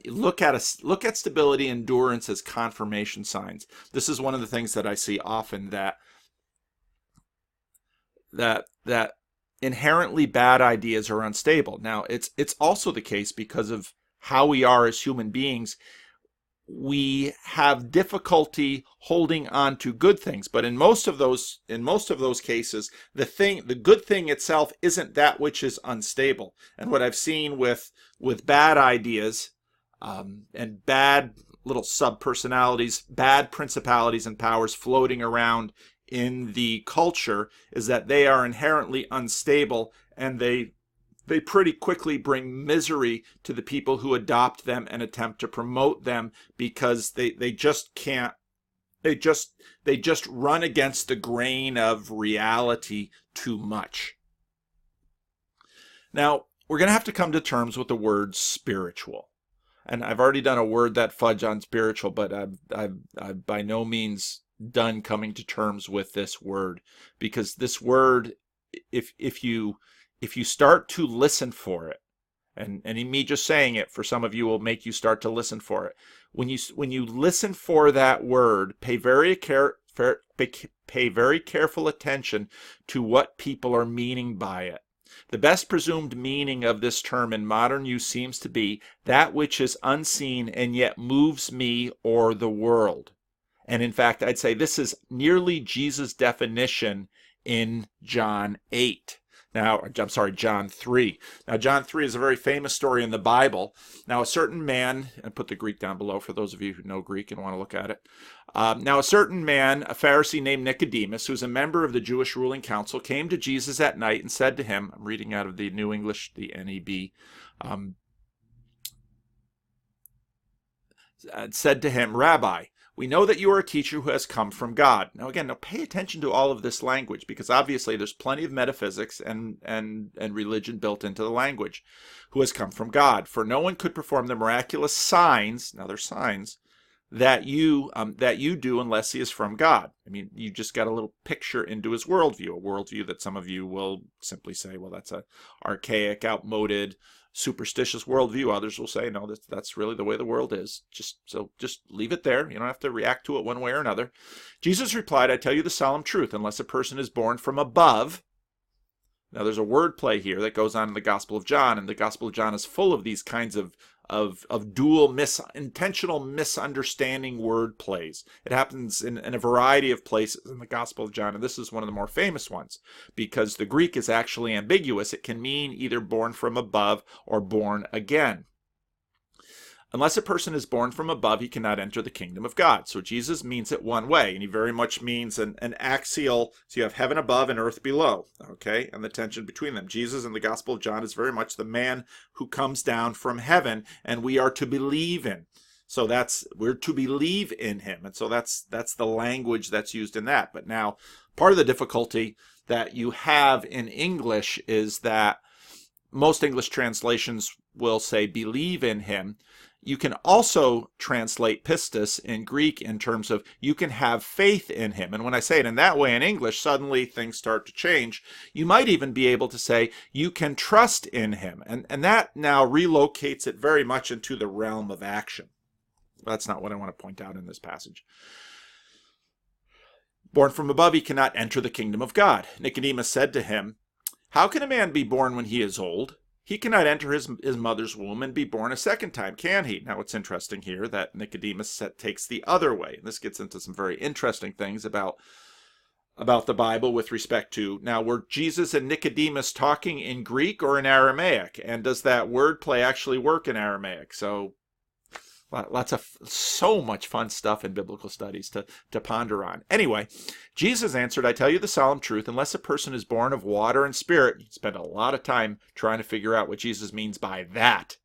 Look at stability and endurance as confirmation signs. This is one of the things that I see often, that inherently bad ideas are unstable. Now, it's also the case because of how we are as human beings. We have difficulty holding on to good things, but in most of those cases, the good thing itself isn't that which is unstable. And what I've seen with bad ideas and bad little sub-personalities, bad principalities and powers floating around in the culture is that they are inherently unstable, and they pretty quickly bring misery to the people who adopt them and attempt to promote them, because they just can't, they just run against the grain of reality too much. Now, we're going to have to come to terms with the word spiritual. And I've already done a word that fudge on spiritual, but I've by no means done coming to terms with this word, because this word, if you start to listen for it, and me just saying it for some of you will make you start to listen for it. When you listen for that word, pay very careful attention to what people are meaning by it. The best presumed meaning of this term in modern use seems to be that which is unseen and yet moves me or the world. And in fact, I'd say this is nearly Jesus' definition in John 8. Now, I'm sorry, John 3. Now, John 3 is a very famous story in the Bible. Now, a certain man, and put the Greek down below for those of you who know Greek and want to look at it. Now, a certain man, a Pharisee named Nicodemus, who's a member of the Jewish ruling council, came to Jesus at night and said to him, I'm reading out of the New English, the NEB, said to him, Rabbi, we know that you are a teacher who has come from God. Now again, pay attention to all of this language, because obviously there's plenty of metaphysics and religion built into the language. Who has come from God. For no one could perform the miraculous signs, now they're signs, that you do unless he is from God. I mean, you just got a little picture into his worldview, a worldview that some of you will simply say, well, that's a archaic, outmoded, superstitious worldview. Others will say, no, that's really the way the world is. Just leave it there. You don't have to react to it one way or another. Jesus replied, I tell you the solemn truth, unless a person is born from above. Now there's a word play here that goes on in the Gospel of John, and the Gospel of John is full of these kinds of dual intentional misunderstanding word plays. It happens in a variety of places in the Gospel of John, and this is one of the more famous ones, because the Greek is actually ambiguous. It can mean either born from above or born again. Unless a person is born from above, he cannot enter the kingdom of God. So Jesus means it one way, and he very much means an axial, so you have heaven above and earth below, okay, and the tension between them. Jesus in the Gospel of John is very much the man who comes down from heaven, and we are to believe in. So we're to believe in him, and so that's the language that's used in that. But now, part of the difficulty that you have in English is that most English translations will say believe in him. You can also translate pistis in Greek in terms of you can have faith in him. And when I say it in that way in English, suddenly things start to change. You might even be able to say you can trust in him. And that now relocates it very much into the realm of action. That's not what I want to point out in this passage. Born from above, he cannot enter the kingdom of God. Nicodemus said to him, how can a man be born when he is old? he cannot enter his mother's womb and be born a second time, can he? Now, it's interesting here that Nicodemus takes the other way. And this gets into some very interesting things about the Bible with respect to, now, were Jesus and Nicodemus talking in Greek or in Aramaic? And does that wordplay actually work in Aramaic? So so much fun stuff in biblical studies to ponder on. Anyway, Jesus answered, I tell you the solemn truth, unless a person is born of water and spirit, you spend a lot of time trying to figure out what Jesus means by that.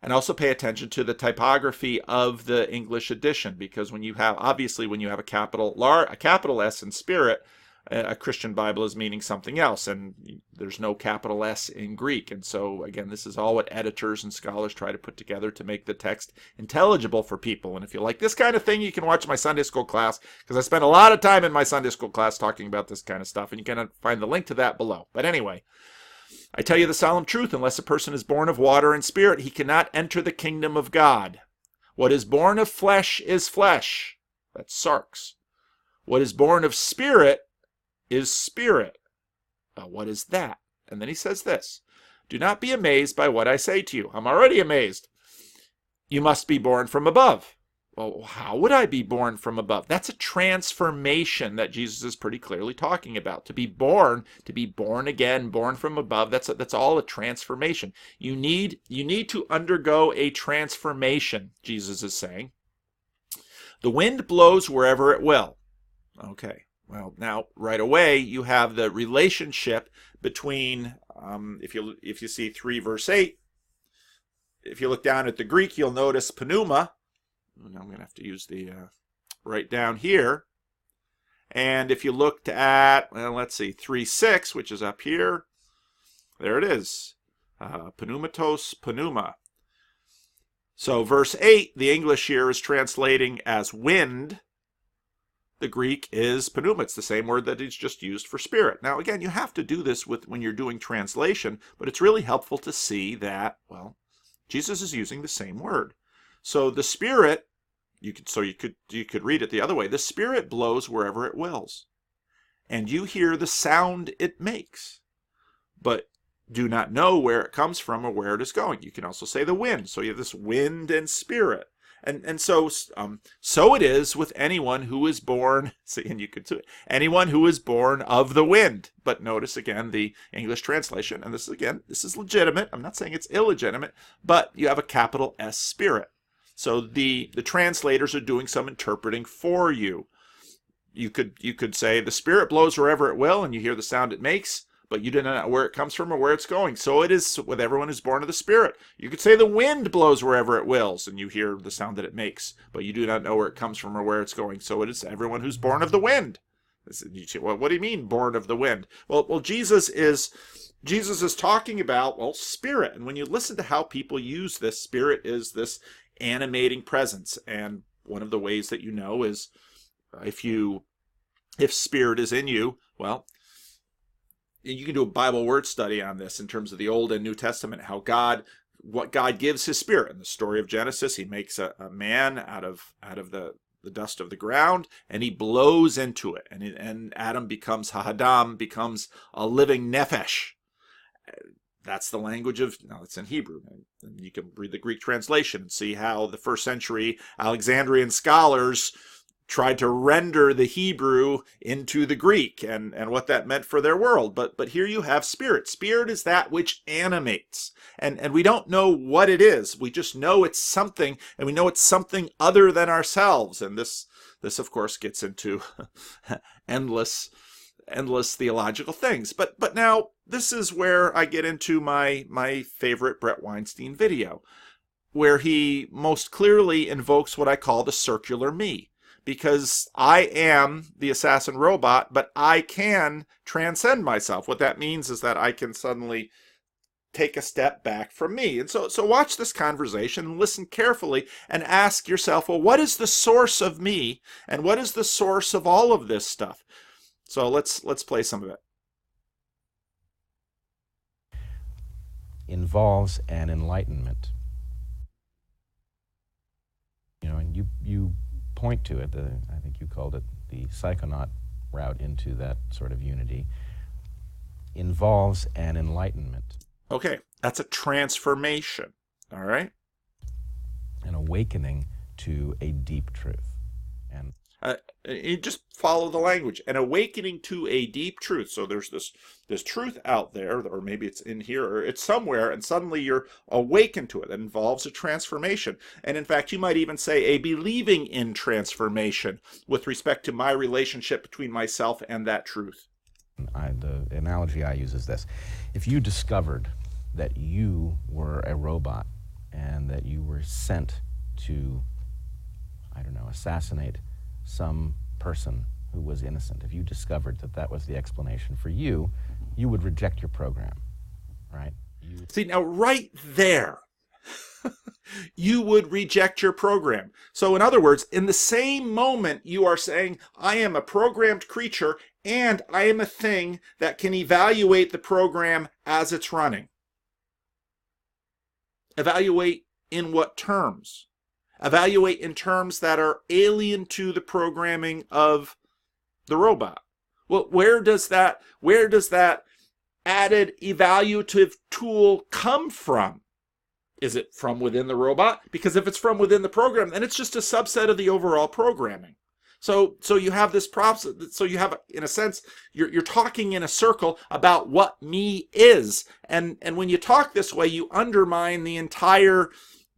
And also pay attention to the typography of the English edition, because when you have a capital S in spirit, a Christian Bible is meaning something else, and there's no capital S in Greek. And so, again, this is all what editors and scholars try to put together to make the text intelligible for people. And if you like this kind of thing, you can watch my Sunday school class, because I spent a lot of time in my Sunday school class talking about this kind of stuff, and you can find the link to that below. But anyway, I tell you the solemn truth, unless a person is born of water and spirit, he cannot enter the kingdom of God. What is born of flesh is flesh. That's sarx. What is born of spirit is spirit. What is that? And then he says this, do not be amazed by what I say to you. I'm already amazed. You must be born from above. Well, how would I be born from above? That's a transformation that Jesus is pretty clearly talking about. To be born again, born from above, that's all a transformation. You need to undergo a transformation, Jesus is saying. The wind blows wherever it will. Okay. Well, now, right away, you have the relationship between, if you see 3 verse 8, if you look down at the Greek, you'll notice pneuma. Now I'm going to have to use the right down here. And if you looked at, well, let's see, 3:6, which is up here, there it is, pneumatos, pneuma. So verse 8, the English here is translating as wind. The Greek is pneuma. It's the same word that is just used for spirit. Now, again, you have to do this when you're doing translation, but it's really helpful to see that, well, Jesus is using the same word. So the spirit, you could read it the other way. The spirit blows wherever it wills, and you hear the sound it makes, but do not know where it comes from or where it is going. You can also say the wind. So you have this wind and spirit. And so it is with anyone who is born, see, and you could say anyone who is born of the wind. But notice again the English translation, and this is legitimate. I'm not saying it's illegitimate, but you have a capital S spirit. So the translators are doing some interpreting for you. You could say the spirit blows wherever it will, and you hear the sound it makes, but you do not know where it comes from or where it's going. So it is with everyone who's born of the Spirit. You could say the wind blows wherever it wills, and you hear the sound that it makes, but you do not know where it comes from or where it's going. So it is everyone who's born of the wind. You say, well, what do you mean, born of the wind? Well, Jesus is talking about, well, spirit. And when you listen to how people use this, spirit is this animating presence. And one of the ways that you know is if spirit is in you, well, you can do a Bible word study on this in terms of the Old and New Testament, what God gives his spirit. In the story of Genesis, he makes a man out of the dust of the ground, and he blows into it. And Adam becomes Ha'adam, becomes a living nephesh. That's the language of, no, it's in Hebrew. And you can read the Greek translation and see how the first century Alexandrian scholars tried to render the Hebrew into the Greek and what that meant for their world. But here you have spirit. Spirit is that which animates. And we don't know what it is. We just know it's something, and we know it's something other than ourselves. And this of course gets into endless theological things. But now this is where I get into my favorite Bret Weinstein video, where he most clearly invokes what I call the circular me. Because I am the assassin robot, but I can transcend myself. What that means is that I can suddenly take a step back from me. And so watch this conversation and listen carefully and ask yourself, well, what is the source of me? And what is the source of all of this stuff? So let's play some of it. Involves an enlightenment. And you point to it, I think you called it the psychonaut route into that sort of unity, involves an enlightenment. Okay, that's a transformation, all right? An awakening to a deep truth. And You just follow the language. An awakening to a deep truth. So there's this truth out there, or maybe it's in here, or it's somewhere, and suddenly you're awakened to it. That involves a transformation. And in fact, you might even say a believing in transformation with respect to my relationship between myself and that truth. the analogy I use is this. If you discovered that you were a robot and that you were sent to, I don't know, assassinate some person who was innocent, if you discovered that that was the explanation for you, you would reject your program, right? See, now right there, you would reject your program. So in other words, in the same moment you are saying, I am a programmed creature and I am a thing that can evaluate the program as it's running. Evaluate in what terms? Evaluate in terms that are alien to the programming of the robot. Well, where does that added evaluative tool come from? Is it from within the robot? Because if it's from within the program, then it's just a subset of the overall programming. So you have this process. So you have, in a sense, you're talking in a circle about what me is, and when you talk this way, you undermine the entire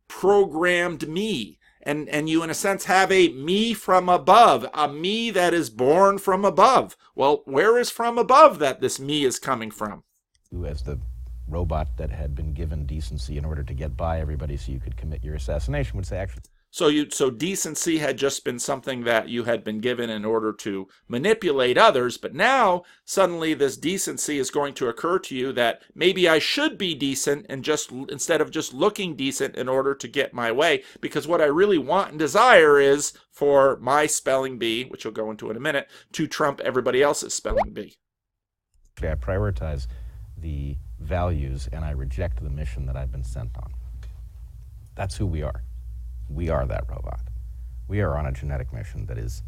programmed me, and you, in a sense, have a me from above, a me that is born from above. Well, where is from above that this me is coming from? You, as the robot that had been given decency in order to get by everybody so you could commit your assassination, would say, actually, So decency had just been something that you had been given in order to manipulate others, but now suddenly this decency is going to occur to you that maybe I should be decent and just instead of just looking decent in order to get my way, because what I really want and desire is for my spelling bee, which we'll go into in a minute, to trump everybody else's spelling bee. I prioritize the values and I reject the mission that I've been sent on. That's who we are. We are that robot. We are on a genetic mission that is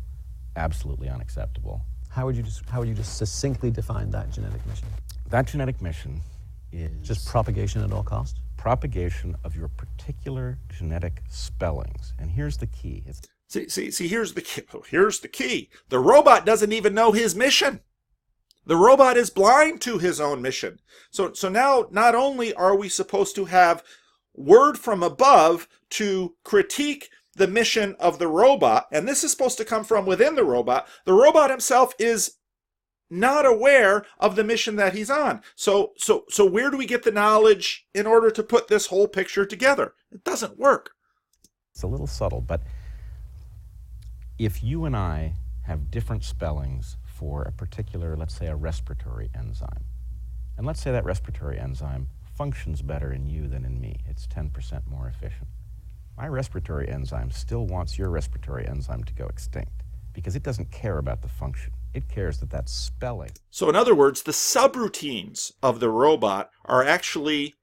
absolutely unacceptable. How would you just succinctly define that genetic mission? That genetic mission is just propagation at all costs? Propagation of your particular genetic spellings. And here's the key. See, here's the key. Here's the key. The robot doesn't even know his mission. The robot is blind to his own mission. So now not only are we supposed to have word from above to critique the mission of the robot, and this is supposed to come from within the robot himself is not aware of the mission that he's on. So where do we get the knowledge in order to put this whole picture together? It doesn't work. It's a little subtle, but if you and I have different spellings for a particular, let's say, a respiratory enzyme, and let's say that respiratory enzyme functions better in you than in me. It's 10% more efficient. My respiratory enzyme still wants your respiratory enzyme to go extinct because it doesn't care about the function. It cares that that's spelling. So in other words, the subroutines of the robot are actually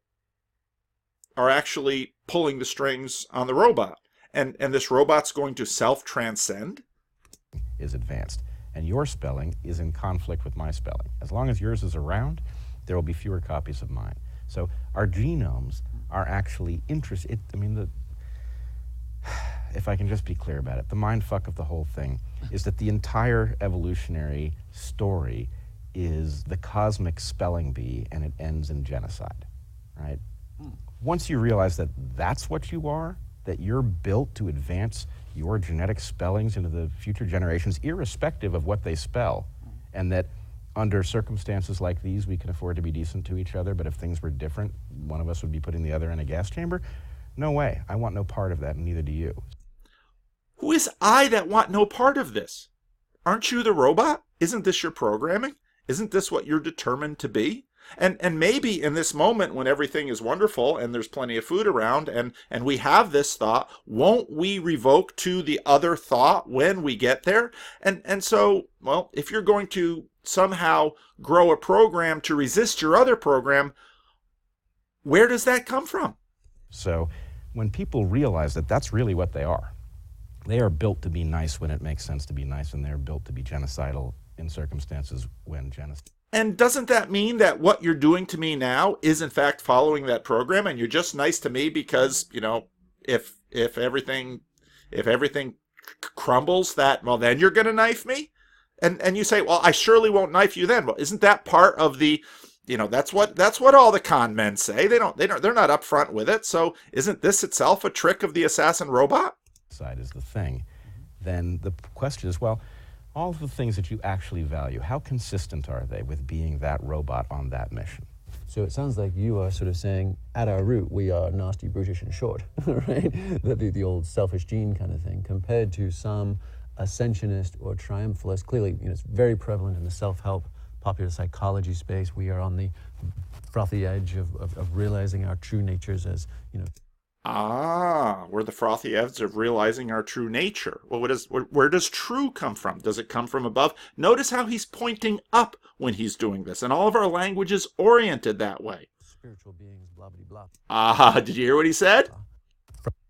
pulling the strings on the robot. And this robot's going to self-transcend? Is advanced. And your spelling is in conflict with my spelling. As long as yours is around, there will be fewer copies of mine. So our genomes are actually interested. If I can just be clear about it, the mindfuck of the whole thing is that the entire evolutionary story is the cosmic spelling bee, and it ends in genocide, right? Once you realize that that's what you are, that you're built to advance your genetic spellings into the future generations, irrespective of what they spell, and that under circumstances like these, we can afford to be decent to each other, but if things were different, one of us would be putting the other in a gas chamber? No way. I want no part of that, and neither do you. Who is I that want no part of this? Aren't you the robot? Isn't this your programming? Isn't this what you're determined to be? And maybe in this moment when everything is wonderful and there's plenty of food around and we have this thought, won't we revoke to the other thought when we get there? And so, well, if you're going to somehow grow a program to resist your other program, where does that come from? So when people realize that that's really what they are built to be nice when it makes sense to be nice, and they're built to be genocidal in circumstances when genocide. And doesn't that mean that what you're doing to me now is in fact following that program, and you're just nice to me because, if everything crumbles, that, well, then you're going to knife me? And you say, well, I surely won't knife you then. Well, isn't that part of the, that's what all the con men say. They're not upfront with it. So isn't this itself a trick of the assassin robot? Side is the thing. Then the question is, well, all of the things that you actually value, how consistent are they with being that robot on that mission? So it sounds like you are sort of saying, at our root, we are nasty, brutish, and short, right? The old selfish gene kind of thing, compared to some ascensionist or triumphalist. Clearly, it's very prevalent in the self-help, popular psychology space. We are on the frothy edge of realizing our true natures as, we're the frothy edge of realizing our true nature. Well, where does true come from? Does it come from above? Notice how he's pointing up when he's doing this, and all of our language is oriented that way. Spiritual beings, blah, blah, blah. Did you hear what he said?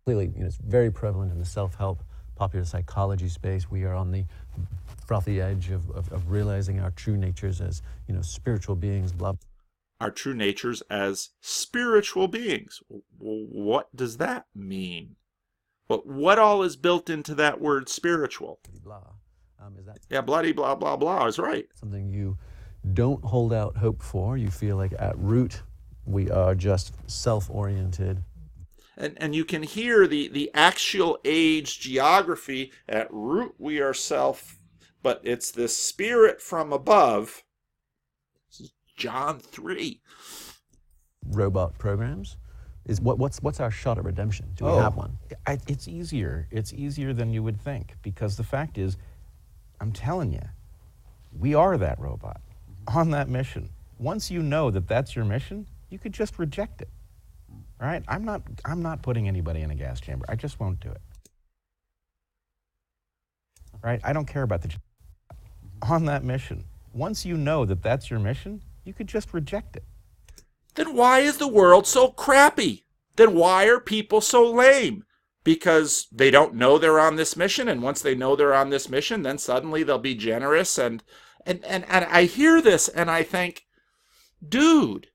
Clearly, it's very prevalent in the self-help, popular psychology space. We are on the frothy edge of realizing our true natures as, spiritual beings, blah. Our true natures as spiritual beings. What does that mean? What all is built into that word spiritual? Blah. Is that Yeah, bloody blah, blah, blah is right. something you don't hold out hope for? You feel like at root, we are just self-oriented. And you can hear the axial age geography. At root, we are self, but it's this spirit from above. John 3. Robot programs? What's our shot at redemption? Do we have one? It's easier. It's easier than you would think, because the fact is, I'm telling you, we are that robot on that mission. Once you know that that's your mission, you could just reject it. Right? I'm not putting anybody in a gas chamber. I just won't do it. Right? I don't care about the on that mission. Once you know that that's your mission, you could just reject it. Then why is the world so crappy? Then why are people so lame? Because they don't know they're on this mission, and once they know they're on this mission, then suddenly they'll be generous. And I hear this and I think, dude,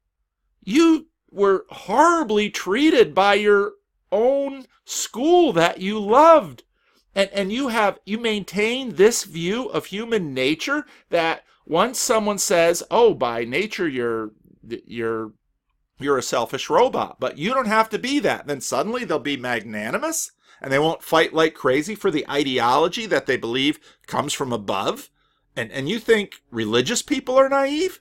you were horribly treated by your own school that you loved. And you maintain this view of human nature that once someone says, oh, by nature you're a selfish robot, but you don't have to be that, then suddenly they'll be magnanimous and they won't fight like crazy for the ideology that they believe comes from above. And you think religious people are naive?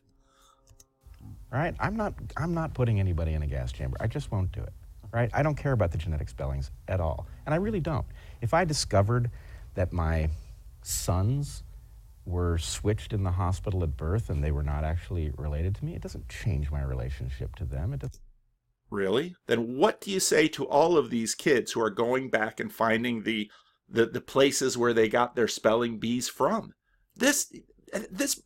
Right? I'm not putting anybody in a gas chamber. I just won't do it. Right? I don't care about the genetic spellings at all. And I really don't. If I discovered that my sons were switched in the hospital at birth and they were not actually related to me, it doesn't change my relationship to them. It doesn't. Really? Then what do you say to all of these kids who are going back and finding the places where they got their spelling bees from? This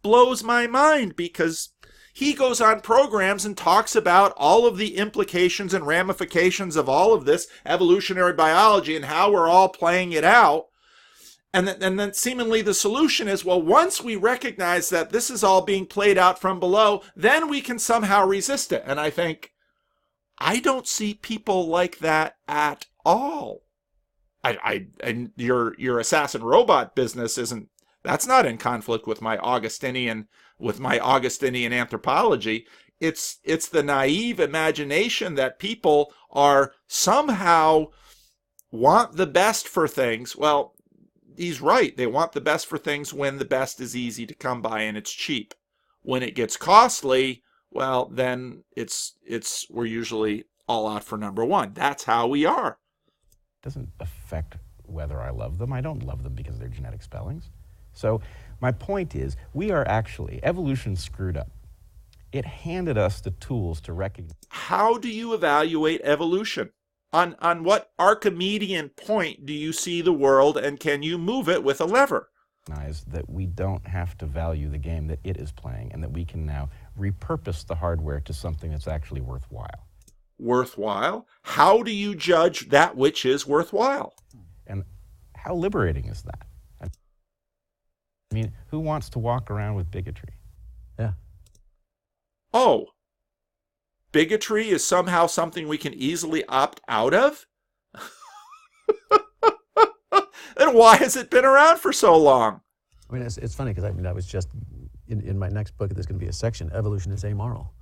blows my mind, because he goes on programs and talks about all of the implications and ramifications of all of this evolutionary biology and how we're all playing it out. And then seemingly the solution is, well, once we recognize that this is all being played out from below, then we can somehow resist it. And I think, I don't see people like that at all. And your assassin robot business that's not in conflict with my Augustinian anthropology. It's the naive imagination that people are somehow want the best for things. Well, he's right. They want the best for things when the best is easy to come by and it's cheap. When it gets costly, well, then we're usually all out for number one. That's how we are. It doesn't affect whether I love them. I don't love them because of their genetic spellings. So my point is, evolution screwed up. It handed us the tools to recognize. How do you evaluate evolution? On what Archimedean point do you see the world, and can you move it with a lever? That we don't have to value the game that it is playing, and that we can now repurpose the hardware to something that's actually worthwhile. Worthwhile? How do you judge that which is worthwhile? And how liberating is that? I mean, who wants to walk around with bigotry? Yeah. Oh, bigotry is somehow something we can easily opt out of? Then why has it been around for so long? I mean, it's funny because I was just in my next book. There's going to be a section: evolution is amoral,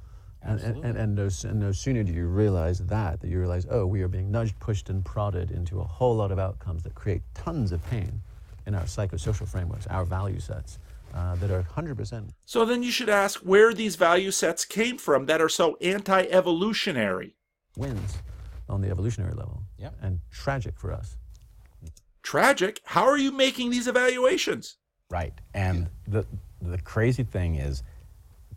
and no sooner do you realize that you realize, oh, we are being nudged, pushed, and prodded into a whole lot of outcomes that create tons of pain in our psychosocial frameworks, our value sets that are 100%. So then you should ask where these value sets came from that are so anti-evolutionary. Wins on the evolutionary level, and tragic for us. Tragic? How are you making these evaluations? Right. And the crazy thing is,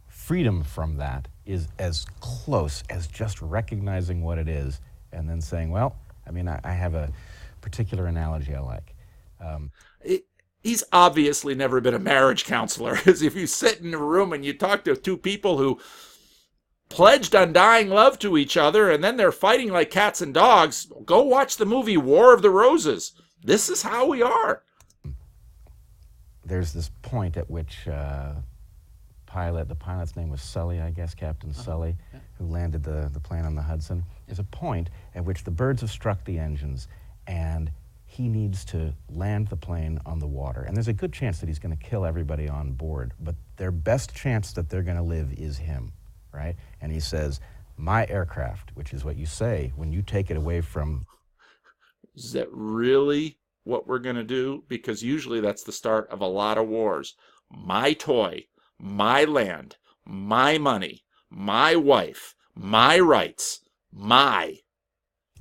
freedom from that is as close as just recognizing what it is and then saying, well, I mean, I have a particular analogy I like. He's obviously never been a marriage counselor. As if you sit in a room and you talk to two people who pledged undying love to each other and then they're fighting like cats and dogs, go watch the movie War of the Roses. This is how we are. There's this point at which the pilot's name was Sully, I guess, Captain Sully, who landed the plane on the Hudson. There's a point at which the birds have struck the engines and he needs to land the plane on the water. And there's a good chance that he's going to kill everybody on board, but their best chance that they're going to live is him, right? And he says, my aircraft, which is what you say when you take it away from... Is that really what we're going to do? Because usually that's the start of a lot of wars. My toy, my land, my money, my wife, my rights, my...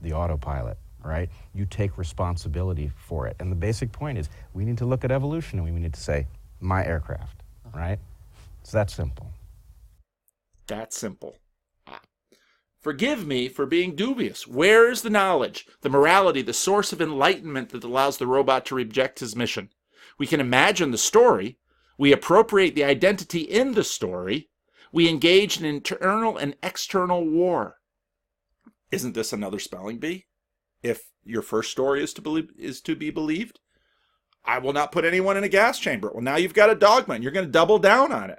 The autopilot, right? You take responsibility for it. And the basic point is we need to look at evolution and we need to say, my aircraft, right? It's that simple. That simple. Forgive me for being dubious. Where is the knowledge, the morality, the source of enlightenment that allows the robot to reject his mission? We can imagine the story. We appropriate the identity in the story. We engage in internal and external war. Isn't this another spelling bee? If your first story is to be believed, I will not put anyone in a gas chamber. Well, now you've got a dogma, and you're going to double down on it.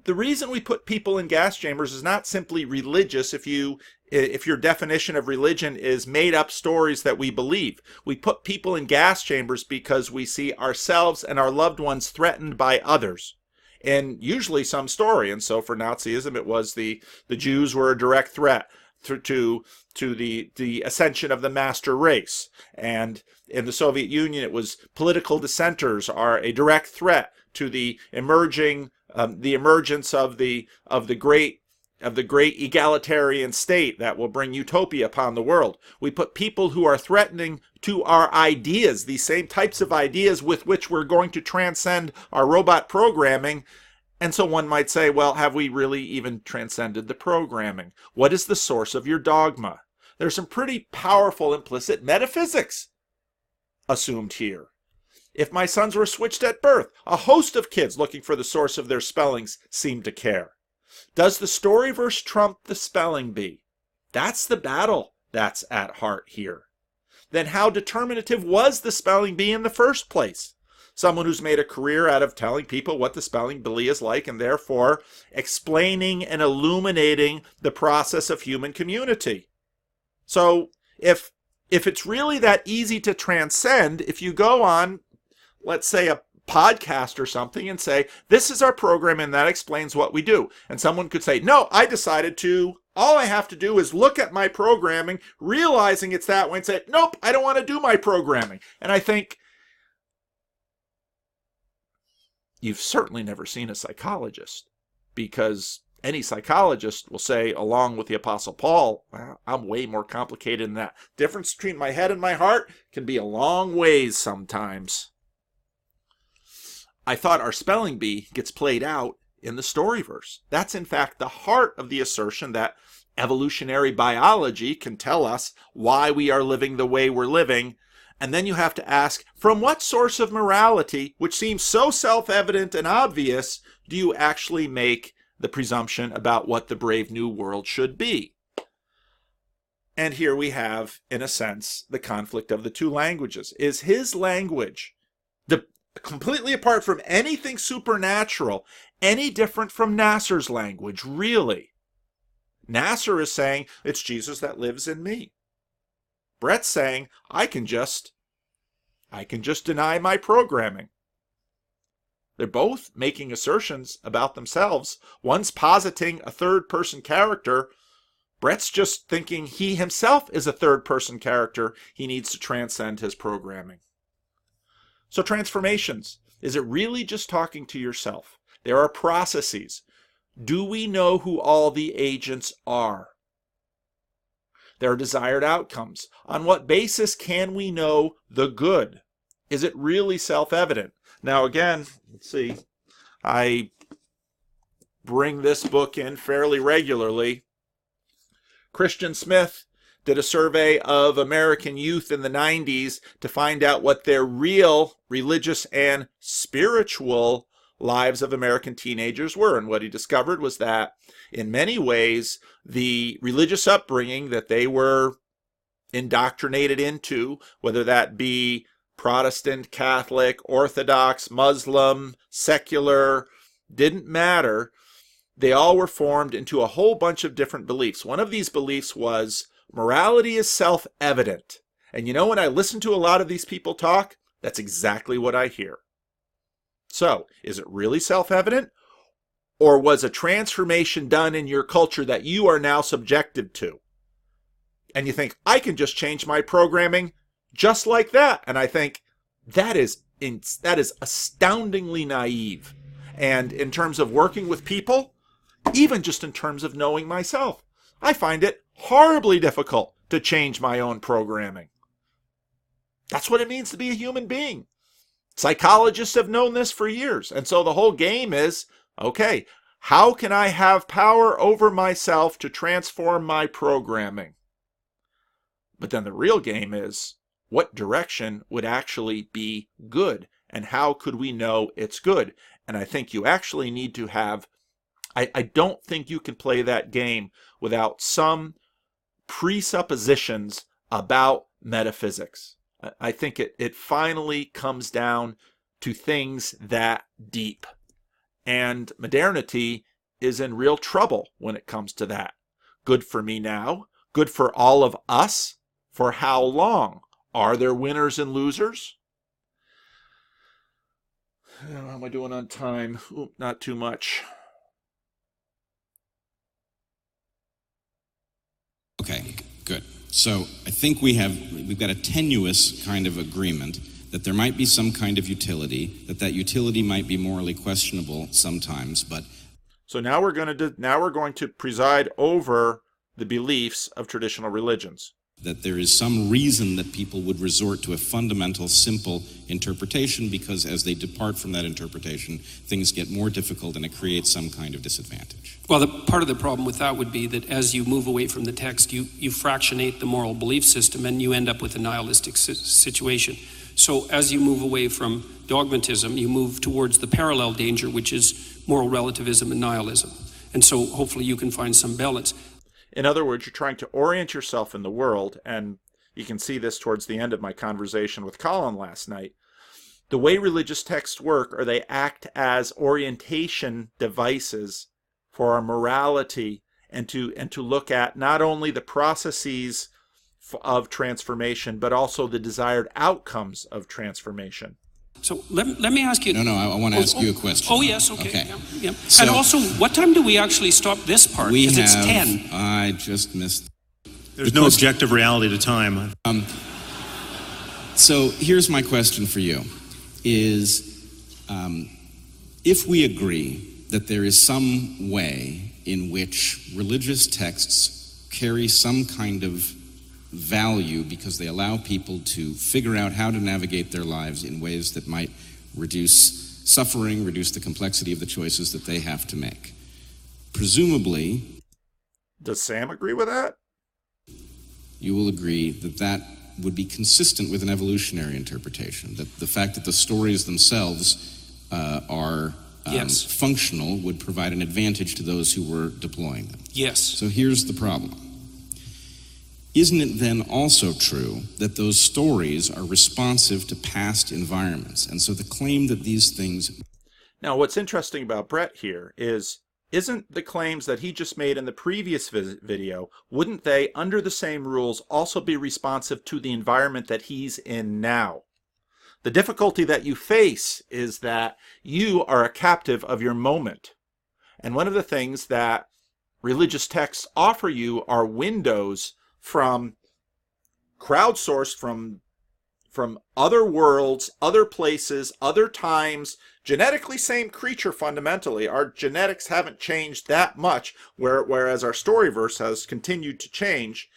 The reason we put people in gas chambers is not simply religious. If your definition of religion is made up stories that we believe, we put people in gas chambers because we see ourselves and our loved ones threatened by others, and usually some story. And so for Nazism, it was the Jews were a direct threat to the ascension of the master race, and in the Soviet Union, it was political dissenters are a direct threat to the emergence of the great egalitarian state that will bring utopia upon the world. We put people who are threatening to our ideas, these same types of ideas with which we're going to transcend our robot programming. And so one might say, well, have we really even transcended the programming? What is the source of your dogma? There's some pretty powerful implicit metaphysics assumed here. If my sons were switched at birth, a host of kids looking for the source of their spellings seem to care. Does the storyverse trump the spelling bee? That's the battle that's at heart here. Then how determinative was the spelling bee in the first place? Someone who's made a career out of telling people what the spelling bee is like and therefore explaining and illuminating the process of human community. So if it's really that easy to transcend, if you go on, let's say, a podcast or something and say, this is our program and that explains what we do. And someone could say, no, I decided to, all I have to do is look at my programming, realizing it's that way, and say, nope, I don't want to do my programming. And I think, you've certainly never seen a psychologist, because any psychologist will say, along with the Apostle Paul, well, I'm way more complicated than that. Difference between my head and my heart can be a long ways sometimes. I thought our spelling bee gets played out in the storyverse. That's in fact the heart of the assertion that evolutionary biology can tell us why we are living the way we're living. And then you have to ask, from what source of morality, which seems so self-evident and obvious, do you actually make the presumption about what the brave new world should be? And here we have, in a sense, the conflict of the two languages. Is his language, completely apart from anything supernatural, any different from Nasser's language, really. Nasser is saying, it's Jesus that lives in me. Bret's saying, I can just deny my programming. They're both making assertions about themselves. One's positing a third-person character. Bret's just thinking he himself is a third-person character. He needs to transcend his programming. So transformations. Is it really just talking to yourself? There are processes. Do we know who all the agents are? There are desired outcomes. On what basis can we know the good? Is it really self-evident? Now again, let's see. I bring this book in fairly regularly. Christian Smith did a survey of American youth in the 90s to find out what their real religious and spiritual lives of American teenagers were. And what he discovered was that in many ways, the religious upbringing that they were indoctrinated into, whether that be Protestant, Catholic, Orthodox, Muslim, secular, didn't matter. They all were formed into a whole bunch of different beliefs. One of these beliefs was morality is self-evident. And you know, when I listen to a lot of these people talk, that's exactly what I hear. So, is it really self-evident? Or was a transformation done in your culture that you are now subjected to? And you think, I can just change my programming just like that. And I think that is astoundingly naive. And in terms of working with people, even just in terms of knowing myself, I find it horribly difficult to change my own programming. That's what it means to be a human being. Psychologists have known this for years. And so the whole game is, okay, how can I have power over myself to transform my programming? But then the real game is, what direction would actually be good? And how could we know it's good? And I think you actually need to have, I don't think you can play that game without some presuppositions about metaphysics. I think it finally comes down to things that deep. And modernity is in real trouble when it comes to that. Good for me now? Good for all of us? For how long? Are there winners and losers? How am I doing on time? Ooh, not too much. Okay, good. So I think we've got a tenuous kind of agreement that there might be some kind of utility, that utility might be morally questionable sometimes, but so now we're going to preside over the beliefs of traditional religions. That there is some reason that people would resort to a fundamental, simple interpretation, because as they depart from that interpretation, things get more difficult and it creates some kind of disadvantage. Well, part of the problem with that would be that as you move away from the text, you fractionate the moral belief system and you end up with a nihilistic situation. So as you move away from dogmatism, you move towards the parallel danger, which is moral relativism and nihilism. And so hopefully you can find some balance. In other words, you're trying to orient yourself in the world, and you can see this towards the end of my conversation with Colin last night. The way religious texts work, or they act as orientation devices for our morality, and to look at not only the processes of transformation, but also the desired outcomes of transformation. So let me ask you... No, I want to ask you a question. Oh, yes, okay. Yeah. So, and also, what time do we actually stop this part? Because it's 10. I just missed... There's no objective reality to time. So here's my question for you, is if we agree that there is some way in which religious texts carry some kind of value because they allow people to figure out how to navigate their lives in ways that might reduce suffering, reduce the complexity of the choices that they have to make. Presumably... Does Sam agree with that? You will agree that would be consistent with an evolutionary interpretation, that the fact that the stories themselves are functional would provide an advantage to those who were deploying them. Yes. So here's the problem. isn't it then also true that those stories are responsive to past environments? And so the claim that these things... Now, what's interesting about Bret here is, isn't the claims that he just made in the previous video, wouldn't they, under the same rules, also be responsive to the environment that he's in now? The difficulty that you face is that you are a captive of your moment. And one of the things that religious texts offer you are windows from crowdsourced from other worlds, other places, other times, genetically same creature fundamentally. Our genetics haven't changed that much, whereas our storyverse has continued to change.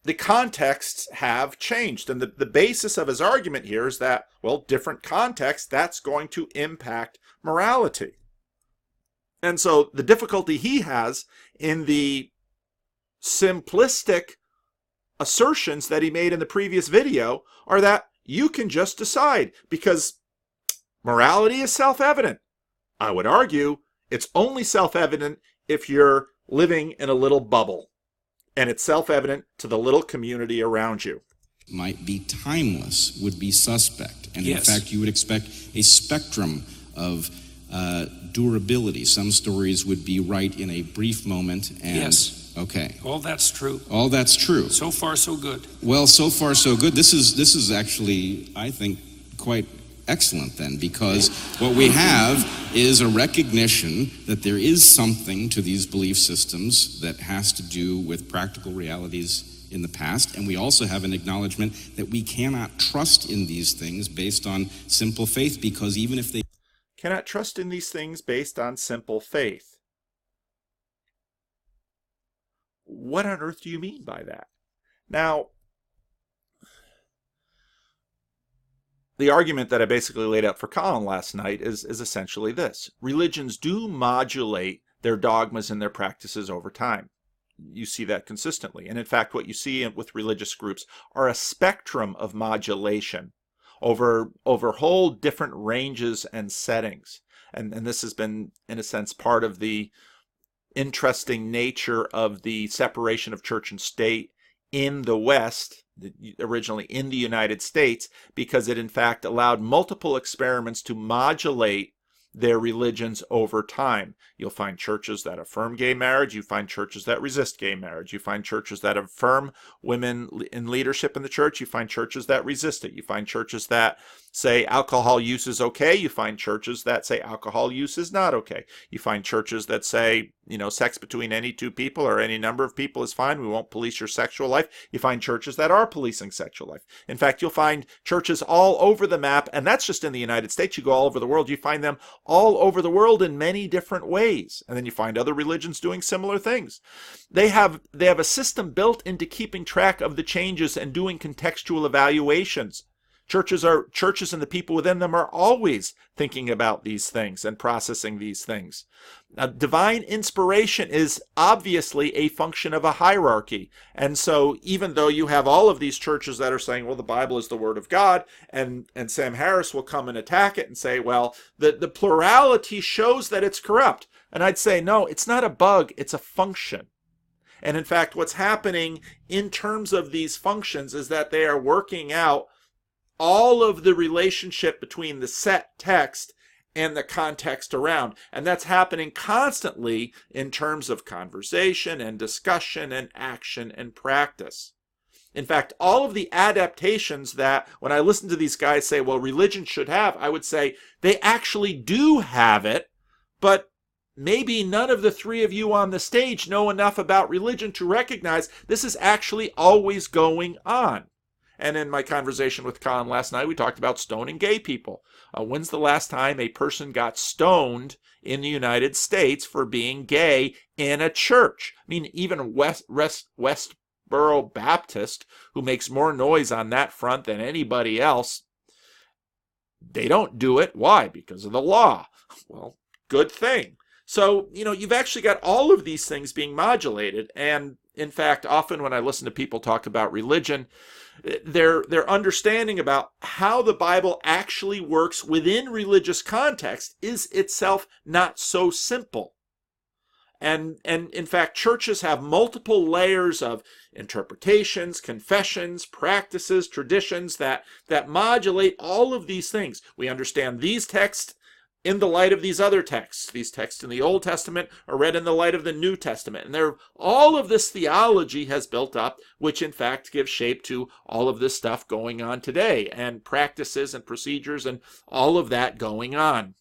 The contexts have changed. And the basis of his argument here is that, well, different context, that's going to impact morality. And so the difficulty he has in the simplistic assertions that he made in the previous video are that you can just decide, because morality is self-evident. I would argue it's only self-evident if you're living in a little bubble, and it's self-evident to the little community around you. Might be timeless, would be suspect. And yes. In fact, you would expect a spectrum of durability. Some stories would be right in a brief moment. And, yes. Okay. All that's true. All that's true. So far, so good. Well, so far, so good. This is actually, I think, quite excellent then, because what we have is a recognition that there is something to these belief systems that has to do with practical realities in the past, and we also have an acknowledgement that we cannot trust in these things based on simple faith, because even if they cannot trust in these things based on simple faith. What on earth do you mean by that? Now, the argument that I basically laid out for Colin last night is essentially this. Religions do modulate their dogmas and their practices over time. You see that consistently. And in fact, what you see with religious groups are a spectrum of modulation over whole different ranges and settings. And this has been, in a sense, part of the interesting nature of the separation of church and state in the West, originally in the United States, because it in fact allowed multiple experiments to modulate their religions over time. You'll find churches that affirm gay marriage. You find churches that resist gay marriage. You find churches that affirm women in leadership in the church. You find churches that resist it. You find churches that say alcohol use is okay. You find churches that say alcohol use is not okay. You find churches that say, sex between any two people or any number of people is fine. We won't police your sexual life. You find churches that are policing sexual life. In fact, you'll find churches all over the map, and that's just in the United States. You go all over the world, you find them all over the world in many different ways. And then you find other religions doing similar things. They have a system built into keeping track of the changes and doing contextual evaluations. Churches and the people within them are always thinking about these things and processing these things. Now, divine inspiration is obviously a function of a hierarchy. And so even though you have all of these churches that are saying, well, the Bible is the Word of God, and Sam Harris will come and attack it and say, well, the plurality shows that it's corrupt. And I'd say, no, it's not a bug, it's a function. And in fact, what's happening in terms of these functions is that they are working out all of the relationship between the set text and the context around. And that's happening constantly in terms of conversation and discussion and action and practice. In fact, all of the adaptations that, when I listen to these guys say, well, religion should have, I would say they actually do have it, but maybe none of the three of you on the stage know enough about religion to recognize this is actually always going on. And in my conversation with Colin last night, we talked about stoning gay people. When's the last time a person got stoned in the United States for being gay in a church? I mean, even Westboro Baptist, who makes more noise on that front than anybody else, they don't do it. Why? Because of the law. Well, good thing. So, you've actually got all of these things being modulated. And in fact, often when I listen to people talk about religion, their understanding about how the Bible actually works within religious context is itself not so simple. And in fact, churches have multiple layers of interpretations, confessions, practices, traditions that modulate all of these things. We understand these texts in the light of these other texts. These texts in the Old Testament are read in the light of the New Testament. And all of this theology has built up, which in fact gives shape to all of this stuff going on today, and practices and procedures and all of that going on.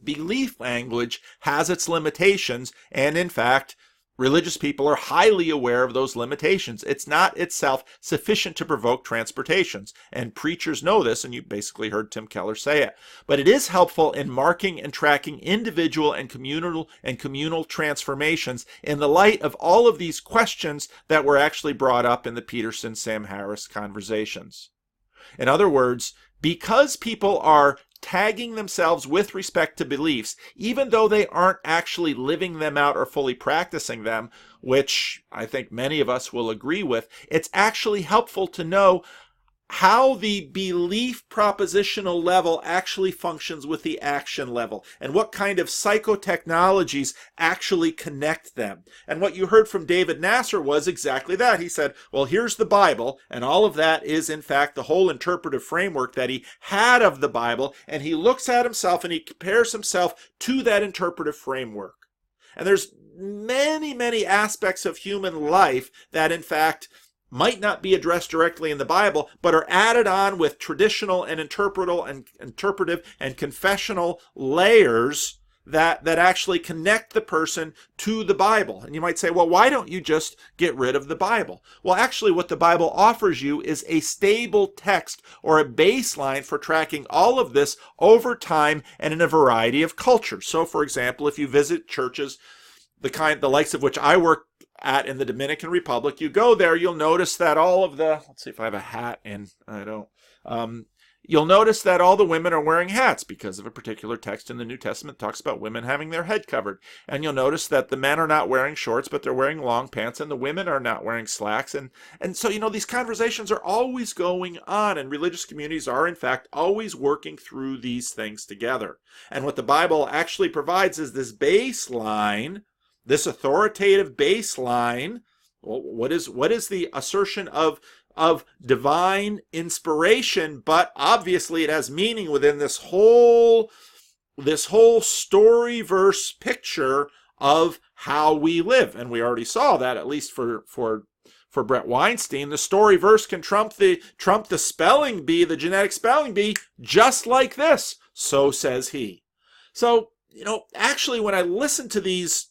Belief language has its limitations, and in fact, religious people are highly aware of those limitations. It's not itself sufficient to provoke transportations, and preachers know this, and you basically heard Tim Keller say it. But it is helpful in marking and tracking individual and communal transformations in the light of all of these questions that were actually brought up in the Peterson-Sam Harris conversations. In other words, because people are tagging themselves with respect to beliefs, even though they aren't actually living them out or fully practicing them, which I think many of us will agree with, it's actually helpful to know how the belief propositional level actually functions with the action level, and what kind of psychotechnologies actually connect them. And what you heard from David Nasser was exactly that. He said, well, here's the Bible, and all of that is in fact the whole interpretive framework that he had of the Bible, and he looks at himself and he compares himself to that interpretive framework. And there's many, many aspects of human life that in fact might not be addressed directly in the Bible, but are added on with traditional and interpretive and confessional layers that actually connect the person to the Bible. And you might say, well, why don't you just get rid of the Bible? Well, actually, what the Bible offers you is a stable text or a baseline for tracking all of this over time and in a variety of cultures. So, for example, if you visit churches, the likes of which I work at in the Dominican Republic, you go there, you'll notice that all of the, let's see if I have a hat in, I don't, you'll notice that all the women are wearing hats because of a particular text in the New Testament that talks about women having their head covered. And you'll notice that the men are not wearing shorts, but they're wearing long pants, and the women are not wearing slacks. And so, these conversations are always going on, and religious communities are, in fact, always working through these things together. And what the Bible actually provides is this baseline, this authoritative baseline. Well, what is the assertion of divine inspiration? But obviously it has meaning within this whole story verse picture of how we live. And we already saw that, at least for Bret Weinstein, the story verse can trump the spelling bee, the genetic spelling bee, just like this. So says he. So, actually when I listen to these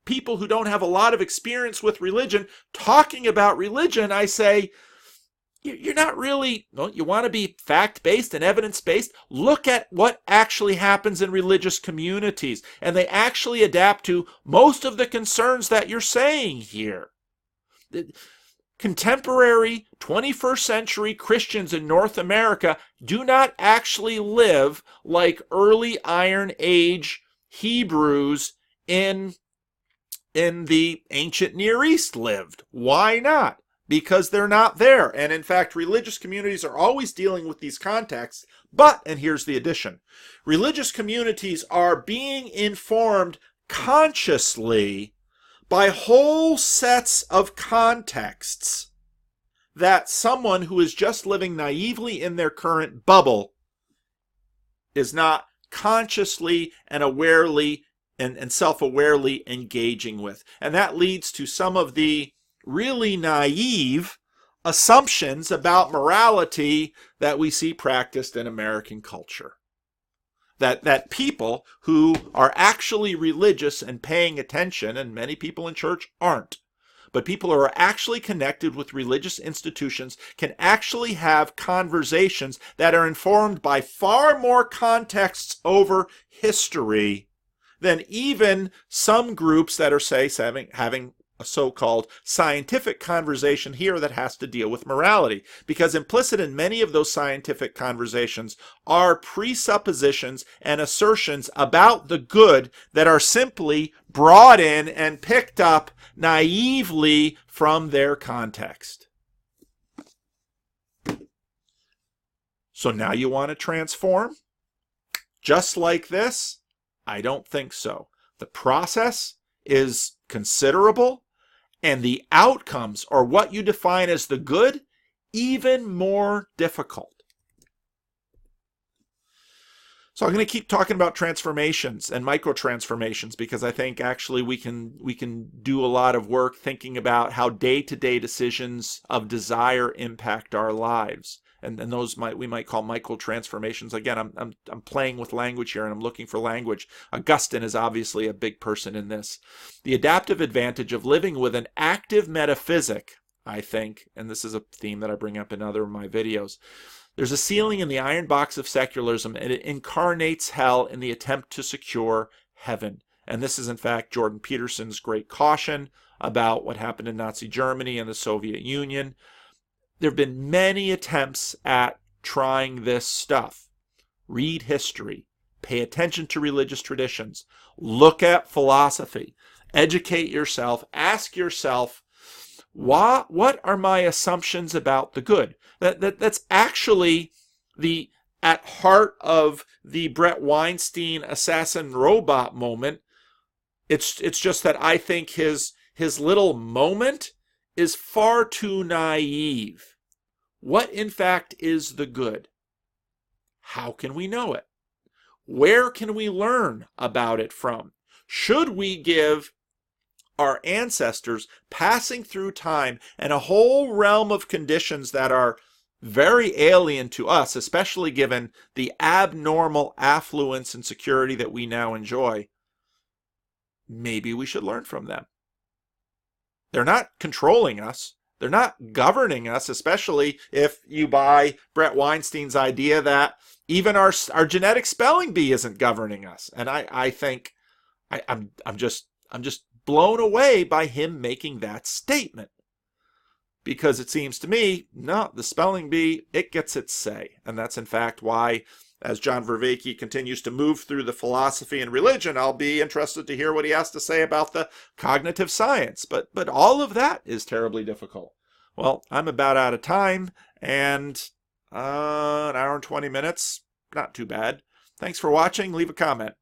people who don't have a lot of experience with religion talking about religion, I say, you're not really, you want to be fact-based and evidence-based? Look at what actually happens in religious communities, and they actually adapt to most of the concerns that you're saying here. Contemporary 21st century Christians in North America do not actually live like early Iron Age Hebrews in the ancient Near East lived. Why not? Because they're not there. And in fact, religious communities are always dealing with these contexts. But, and here's the addition, religious communities are being informed consciously by whole sets of contexts that someone who is just living naively in their current bubble is not consciously and awarely and self-awarely engaging with. And that leads to some of the really naive assumptions about morality that we see practiced in American culture. That people who are actually religious and paying attention, and many people in church aren't, but people who are actually connected with religious institutions can actually have conversations that are informed by far more contexts over history than even some groups that are, say, having a so-called scientific conversation here that has to deal with morality. Because implicit in many of those scientific conversations are presuppositions and assertions about the good that are simply brought in and picked up naively from their context. So now you want to transform? Just like this? I don't think so. The process is considerable, and the outcomes, or what you define as the good, even more difficult. So I'm going to keep talking about transformations and micro-transformations, because I think actually we can do a lot of work thinking about how day-to-day decisions of desire impact our lives. And those we might call micro-transformations. Again, I'm playing with language here, and I'm looking for language. Augustine is obviously a big person in this. The adaptive advantage of living with an active metaphysic, I think, and this is a theme that I bring up in other of my videos, there's a ceiling in the iron box of secularism, and it incarnates hell in the attempt to secure heaven. And this is, in fact, Jordan Peterson's great caution about what happened in Nazi Germany and the Soviet Union. There have been many attempts at trying this stuff. Read history. Pay attention to religious traditions. Look at philosophy. Educate yourself. Ask yourself, what are my assumptions about the good? That's actually the at heart of the Bret Weinstein assassin robot moment. It's just that I think his little moment is far too naive. What in fact is the good? How can we know it? Where can we learn about it from? Should we give our ancestors passing through time and a whole realm of conditions that are very alien to us, especially given the abnormal affluence and security that we now enjoy, maybe we should learn from them. They're not controlling us. They're not governing us, especially if you buy Bret Weinstein's idea that even our genetic spelling bee isn't governing us. And I think I'm just blown away by him making that statement. Because it seems to me, no, the spelling bee, it gets its say. And that's in fact why, as John Vervaeke continues to move through the philosophy and religion, I'll be interested to hear what he has to say about the cognitive science. But all of that is terribly difficult. Well, I'm about out of time, and an hour and 20 minutes, not too bad. Thanks for watching. Leave a comment.